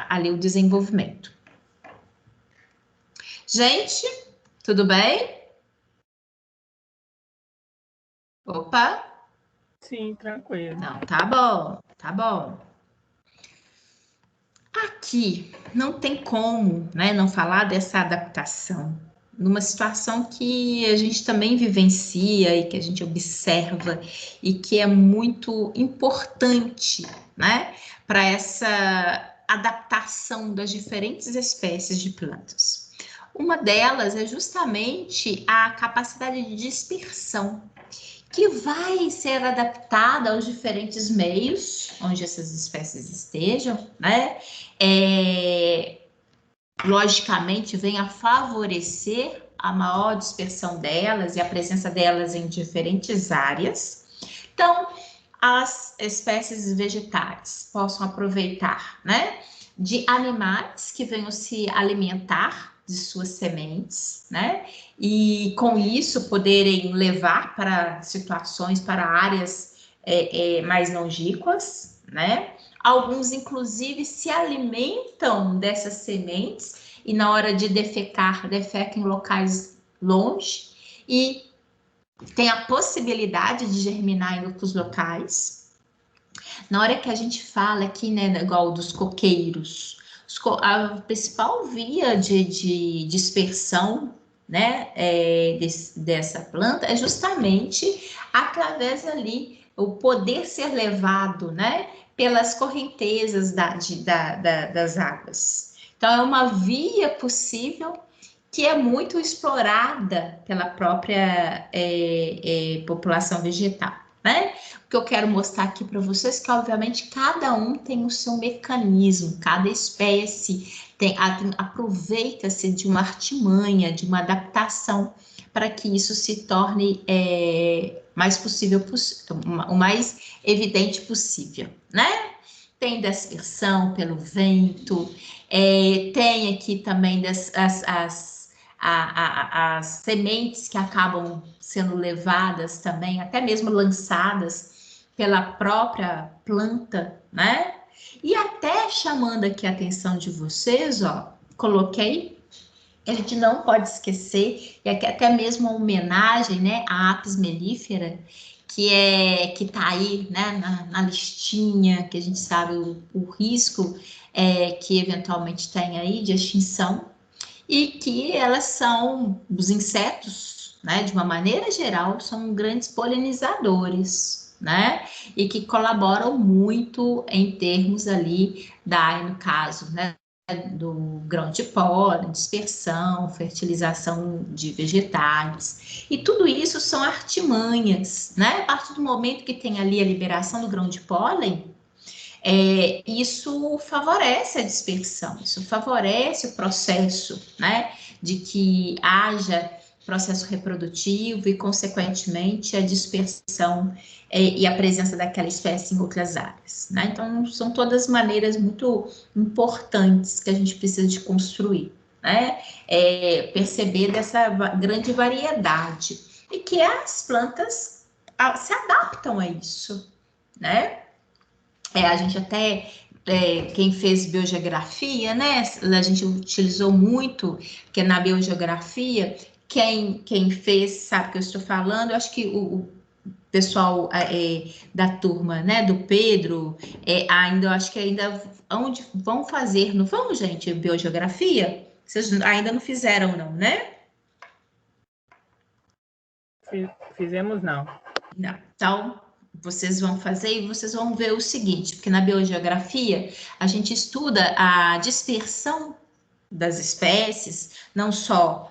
ali o desenvolvimento. Gente, tudo bem? Opa! Sim, tranquilo. Não, tá bom, tá bom. Aqui não tem como, né, não falar dessa adaptação numa situação que a gente também vivencia e que a gente observa e que é muito importante, né, para essa adaptação das diferentes espécies de plantas. Uma delas é justamente a capacidade de dispersão, que vai ser adaptada aos diferentes meios onde essas espécies estejam, né? Logicamente, vem a favorecer a maior dispersão delas e a presença delas em diferentes áreas. Então, as espécies vegetais possam aproveitar, né, de animais que venham se alimentar de suas sementes, né? E com isso poderem levar para situações, para áreas mais longínquas, né? Alguns, inclusive, se alimentam dessas sementes e na hora de defecam em locais longe e tem a possibilidade de germinar em outros locais. Na hora que a gente fala aqui, né, igual dos coqueiros, a principal via de dispersão, né, dessa planta é justamente através ali o poder ser levado, né, pelas correntezas das águas. Então, é uma via possível que é muito explorada pela própria população vegetal, né? O que eu quero mostrar aqui para vocês é que, obviamente, cada um tem o seu mecanismo, cada espécie aproveita-se de uma artimanha, de uma adaptação para que isso se torne mais possível, o mais evidente possível, né? Tem dispersão pelo vento, tem aqui também as sementes que acabam sendo levadas também, até mesmo lançadas pela própria planta, né? E até chamando aqui a atenção de vocês, ó, coloquei, a gente não pode esquecer, e aqui até mesmo uma homenagem, né, à Apis mellifera, que tá aí, né, na listinha, que a gente sabe o risco que eventualmente tem aí de extinção. e que elas são, os insetos, né, de uma maneira geral, são grandes polinizadores, né, e que colaboram muito em termos ali no caso, né, do grão de pólen, dispersão, fertilização de vegetais, e tudo isso são artimanhas, né, a partir do momento que tem ali a liberação do grão de pólen, isso favorece a dispersão, isso favorece o processo, né, de que haja processo reprodutivo e, consequentemente, a dispersão e a presença daquela espécie em outras áreas, né? Então, são todas maneiras muito importantes que a gente precisa de construir, né? Perceber dessa grande variedade e que as plantas se adaptam a isso, né? A gente até, quem fez biogeografia, né? A gente utilizou muito, porque na biogeografia, quem fez sabe o que eu estou falando. Eu acho que o pessoal da turma, né, do Pedro, eu acho que ainda onde vão fazer, não vão, gente, biogeografia? Vocês ainda não fizeram, não, né? Fizemos não. Não. Então, vocês vão fazer e vocês vão ver o seguinte, porque na biogeografia a gente estuda a dispersão das espécies, não só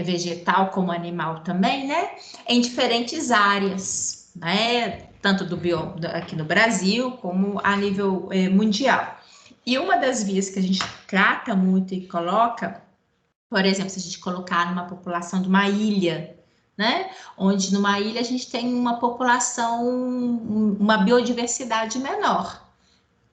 vegetal como animal também, né? Em diferentes áreas, né? Tanto aqui no Brasil como a nível mundial. E uma das vias que a gente trata muito e coloca, por exemplo, se a gente colocar numa população de uma ilha, né? Onde numa ilha a gente tem uma população, uma biodiversidade menor,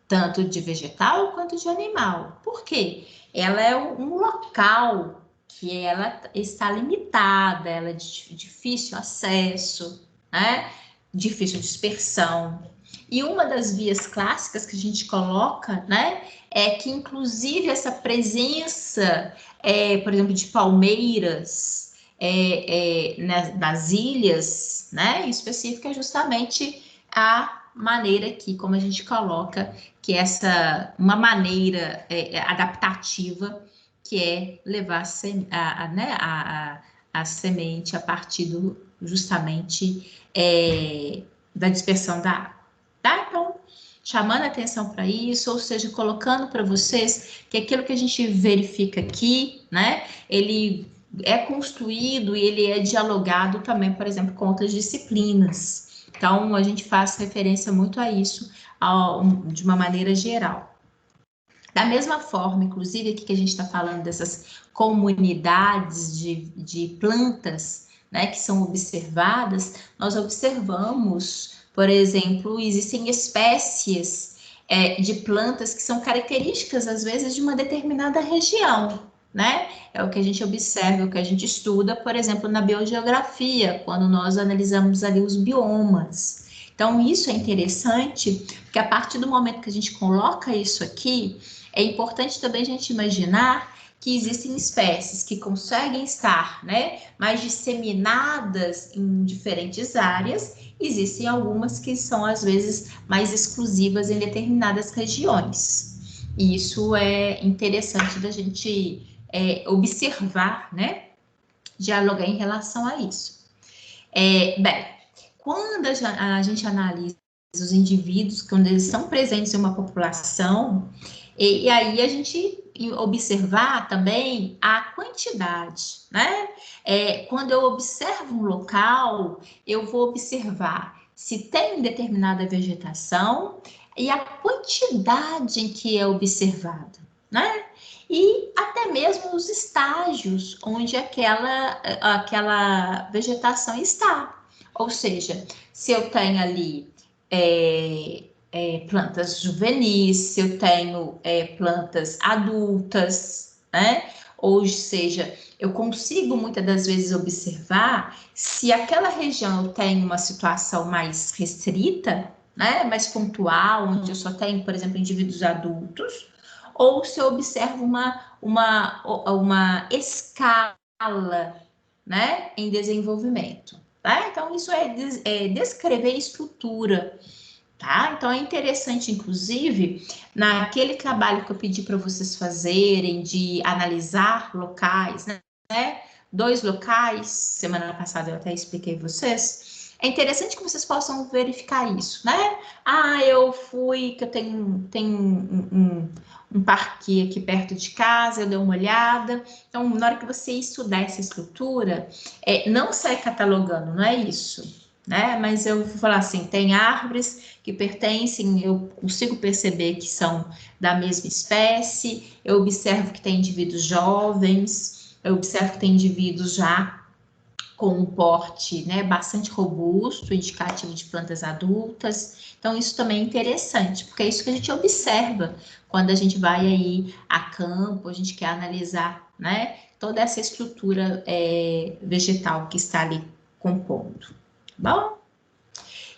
tanto de vegetal quanto de animal. Por quê? Ela é um local que ela está limitada, ela é de difícil acesso, né? Difícil dispersão. E uma das vias clássicas que a gente coloca, né, é que inclusive essa presença, por exemplo, de palmeiras nas ilhas, né, em específico, é justamente a maneira aqui, como a gente coloca, que uma maneira adaptativa, que é levar a semente a partir justamente da dispersão da água, tá? Então, chamando a atenção para isso, ou seja, colocando para vocês que aquilo que a gente verifica aqui, né, ele é construído e ele é dialogado também, por exemplo, com outras disciplinas. Então, a gente faz referência muito a isso de uma maneira geral. Da mesma forma, inclusive, aqui que a gente está falando dessas comunidades de plantas, né, que são observadas, nós observamos, por exemplo, existem espécies de plantas que são características, às vezes, de uma determinada região, né? É o que a gente observa, o que a gente estuda, por exemplo, na biogeografia, quando nós analisamos ali os biomas. Então, isso é interessante, porque a partir do momento que a gente coloca isso aqui, é importante também a gente imaginar que existem espécies que conseguem estar, né, mais disseminadas em diferentes áreas, existem algumas que são, às vezes, mais exclusivas em determinadas regiões. E isso é interessante da gente observar, né, dialogar em relação a isso. Bem, quando a gente analisa os indivíduos, quando eles estão presentes em uma população, e aí a gente observar também a quantidade, né? Quando eu observo um local, eu vou observar se tem determinada vegetação e a quantidade em que é observada, né? E até mesmo os estágios onde aquela vegetação está. Ou seja, se eu tenho ali plantas juvenis, se eu tenho plantas adultas, né? Ou seja, eu consigo muitas das vezes observar se aquela região tem uma situação mais restrita, né? Mais pontual, onde eu só tenho, por exemplo, indivíduos adultos, ou se eu observo uma escala, né, em desenvolvimento. Tá? Então, isso é descrever estrutura. tá? Então, é interessante, inclusive, naquele trabalho que eu pedi para vocês fazerem, de analisar locais, né? 2 locais, semana passada eu até expliquei vocês, é interessante que vocês possam verificar isso, né? Eu fui, que eu tenho um parque aqui perto de casa, eu dei uma olhada. Então, na hora que você estudar essa estrutura, não sai catalogando, não é isso, né? Mas eu vou falar assim, tem árvores que pertencem, eu consigo perceber que são da mesma espécie, eu observo que tem indivíduos jovens, eu observo que tem indivíduos já com um porte, né, bastante robusto, indicativo de plantas adultas. Então, isso também é interessante, porque é isso que a gente observa quando a gente vai aí a campo, a gente quer analisar, né, toda essa estrutura vegetal que está ali compondo. Bom,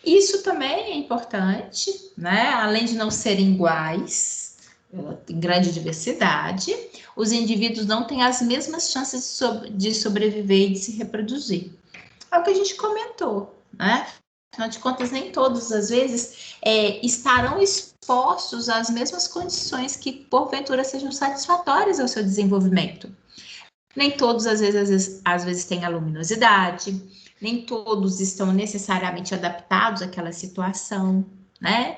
isso também é importante, né, além de não serem iguais, em grande diversidade, os indivíduos não têm as mesmas chances de sobreviver e de se reproduzir. É o que a gente comentou, né? Afinal de contas, nem todos, às vezes, estarão expostos às mesmas condições que, porventura, sejam satisfatórias ao seu desenvolvimento. Nem todos, às vezes têm a luminosidade, nem todos estão necessariamente adaptados àquela situação, né?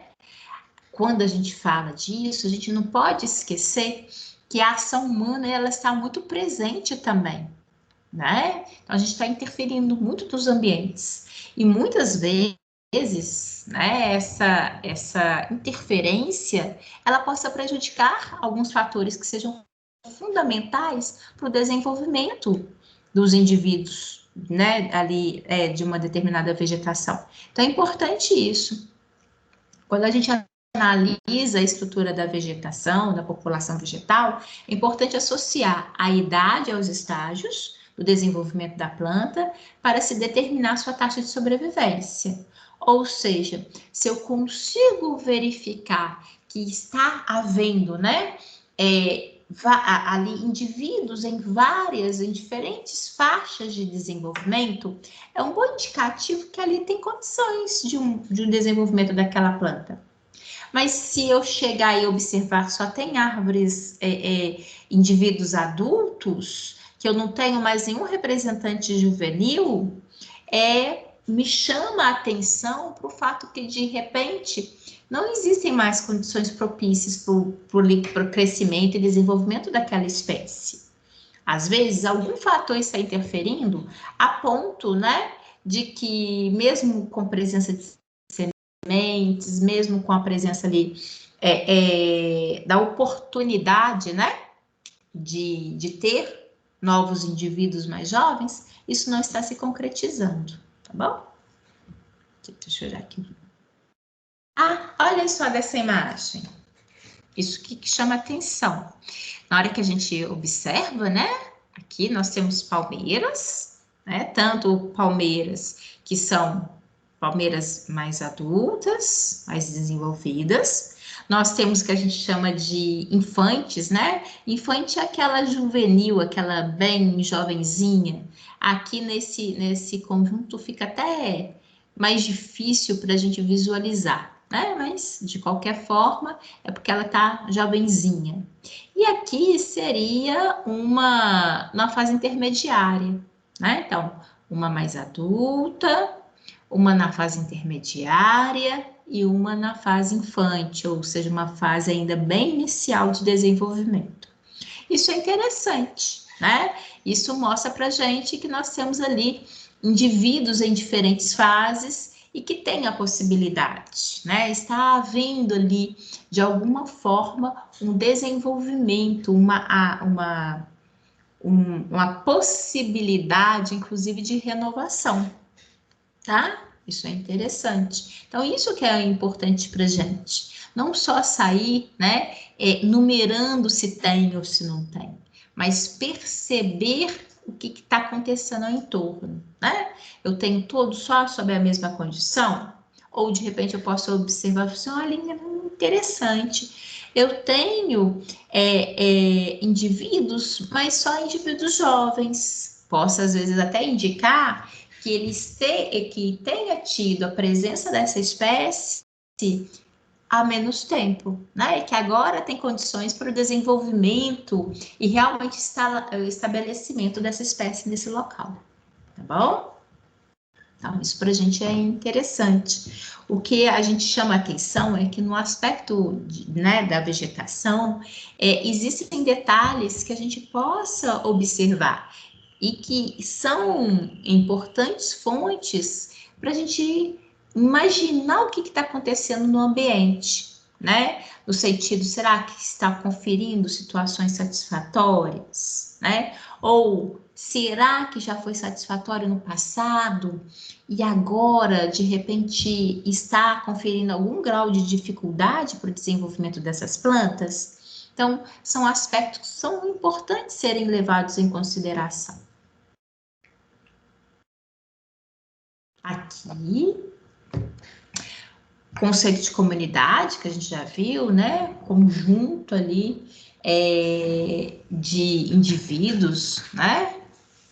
Quando a gente fala disso, a gente não pode esquecer que a ação humana ela está muito presente também, né? Então, a gente está interferindo muito nos ambientes e muitas vezes, né, essa interferência ela possa prejudicar alguns fatores que sejam fundamentais para o desenvolvimento dos indivíduos, né, ali de uma determinada vegetação. Então, é importante isso. Quando a gente analisa a estrutura da vegetação, da população vegetal, é importante associar a idade aos estágios do desenvolvimento da planta para se determinar sua taxa de sobrevivência. Ou seja, se eu consigo verificar que está havendo, né, ali indivíduos em diferentes faixas de desenvolvimento, é um bom indicativo que ali tem condições de um desenvolvimento daquela planta. Mas se eu chegar e observar só tem árvores, indivíduos adultos, que eu não tenho mais nenhum representante juvenil, me chama a atenção para o fato que, de repente, não existem mais condições propícias para o crescimento e desenvolvimento daquela espécie. Às vezes, algum fator está interferindo a ponto, né, de que, mesmo com presença de sementes, mesmo com a presença ali da oportunidade, né, de ter novos indivíduos mais jovens, isso não está se concretizando, tá bom? Deixa eu olhar aqui. Olha só dessa imagem. Isso que chama atenção. Na hora que a gente observa, né, aqui nós temos palmeiras, né, tanto palmeiras que são palmeiras mais adultas, mais desenvolvidas. Nós temos o que a gente chama de infantes, né? Infante é aquela juvenil, aquela bem jovenzinha. Aqui nesse conjunto fica até mais difícil para a gente visualizar, né? Mas, de qualquer forma, é porque ela está jovenzinha. E aqui seria na fase intermediária, né? Então, uma mais adulta, uma na fase intermediária e uma na fase infante, ou seja, uma fase ainda bem inicial de desenvolvimento. Isso é interessante, né? Isso mostra pra gente que nós temos ali indivíduos em diferentes fases e que tem a possibilidade, né? Está havendo ali, de alguma forma, um desenvolvimento, uma possibilidade, inclusive, de renovação. Tá? Isso é interessante. Então, isso que é importante para a gente. Não só sair, né, numerando se tem ou se não tem, mas perceber o que está acontecendo ao entorno, né? Eu tenho todos só sob a mesma condição? Ou, de repente, eu posso observar assim, olha, interessante. Eu tenho indivíduos, mas só indivíduos jovens. Posso, às vezes, até indicar que que tenha tido a presença dessa espécie há menos tempo, né? E que agora tem condições para o desenvolvimento e realmente estabelecimento dessa espécie nesse local, tá bom? Então, isso para a gente é interessante. O que a gente chama atenção é que no aspecto né, da vegetação, existem detalhes que a gente possa observar e que são importantes fontes para a gente imaginar o que está acontecendo no ambiente, né? No sentido, será que está conferindo situações satisfatórias, né? Ou será que já foi satisfatório no passado e agora, de repente, está conferindo algum grau de dificuldade para o desenvolvimento dessas plantas? Então, são aspectos que são importantes serem levados em consideração. Aqui, conceito de comunidade, que a gente já viu, né? Conjunto ali de indivíduos, né?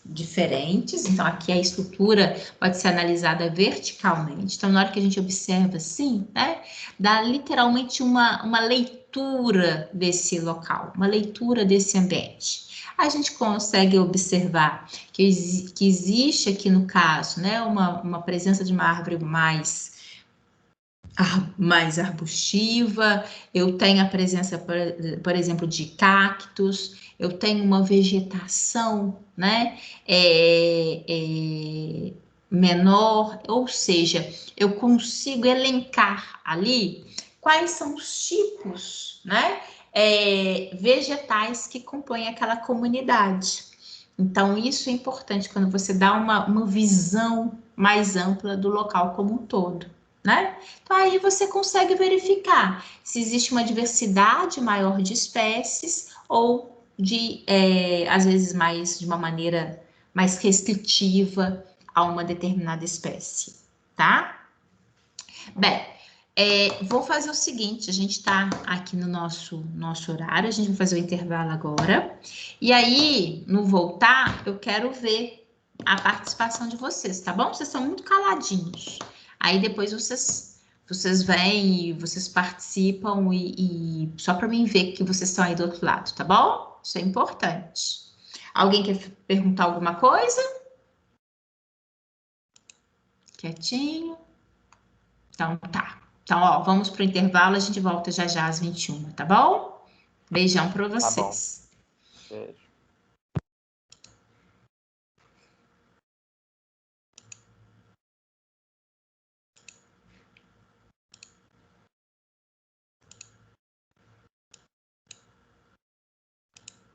Diferentes. Então, aqui a estrutura pode ser analisada verticalmente. Então, na hora que a gente observa assim, né? Dá literalmente uma leitura desse local, uma leitura desse ambiente. A gente consegue observar que existe aqui no caso, né, uma presença de uma árvore mais arbustiva, eu tenho a presença, por exemplo, de cactos, eu tenho uma vegetação, né, menor, ou seja, eu consigo elencar ali quais são os tipos, né, vegetais que compõem aquela comunidade. Então, isso é importante quando você dá uma visão mais ampla do local como um todo, né? Então, aí você consegue verificar se existe uma diversidade maior de espécies ou às vezes, de uma maneira mais restritiva a uma determinada espécie, tá? Bem, vou fazer o seguinte, a gente está aqui no nosso horário, a gente vai fazer o intervalo agora, e aí, no voltar, eu quero ver a participação de vocês, tá bom? Vocês são muito caladinhos. Aí depois vocês vêm e vocês participam e só para mim ver que vocês estão aí do outro lado, tá bom? Isso é importante. Alguém quer perguntar alguma coisa? Quietinho? Então tá. Então, ó, vamos pro intervalo, a gente volta já às 21h, tá bom? Beijão para vocês. Tá bom. Beijo.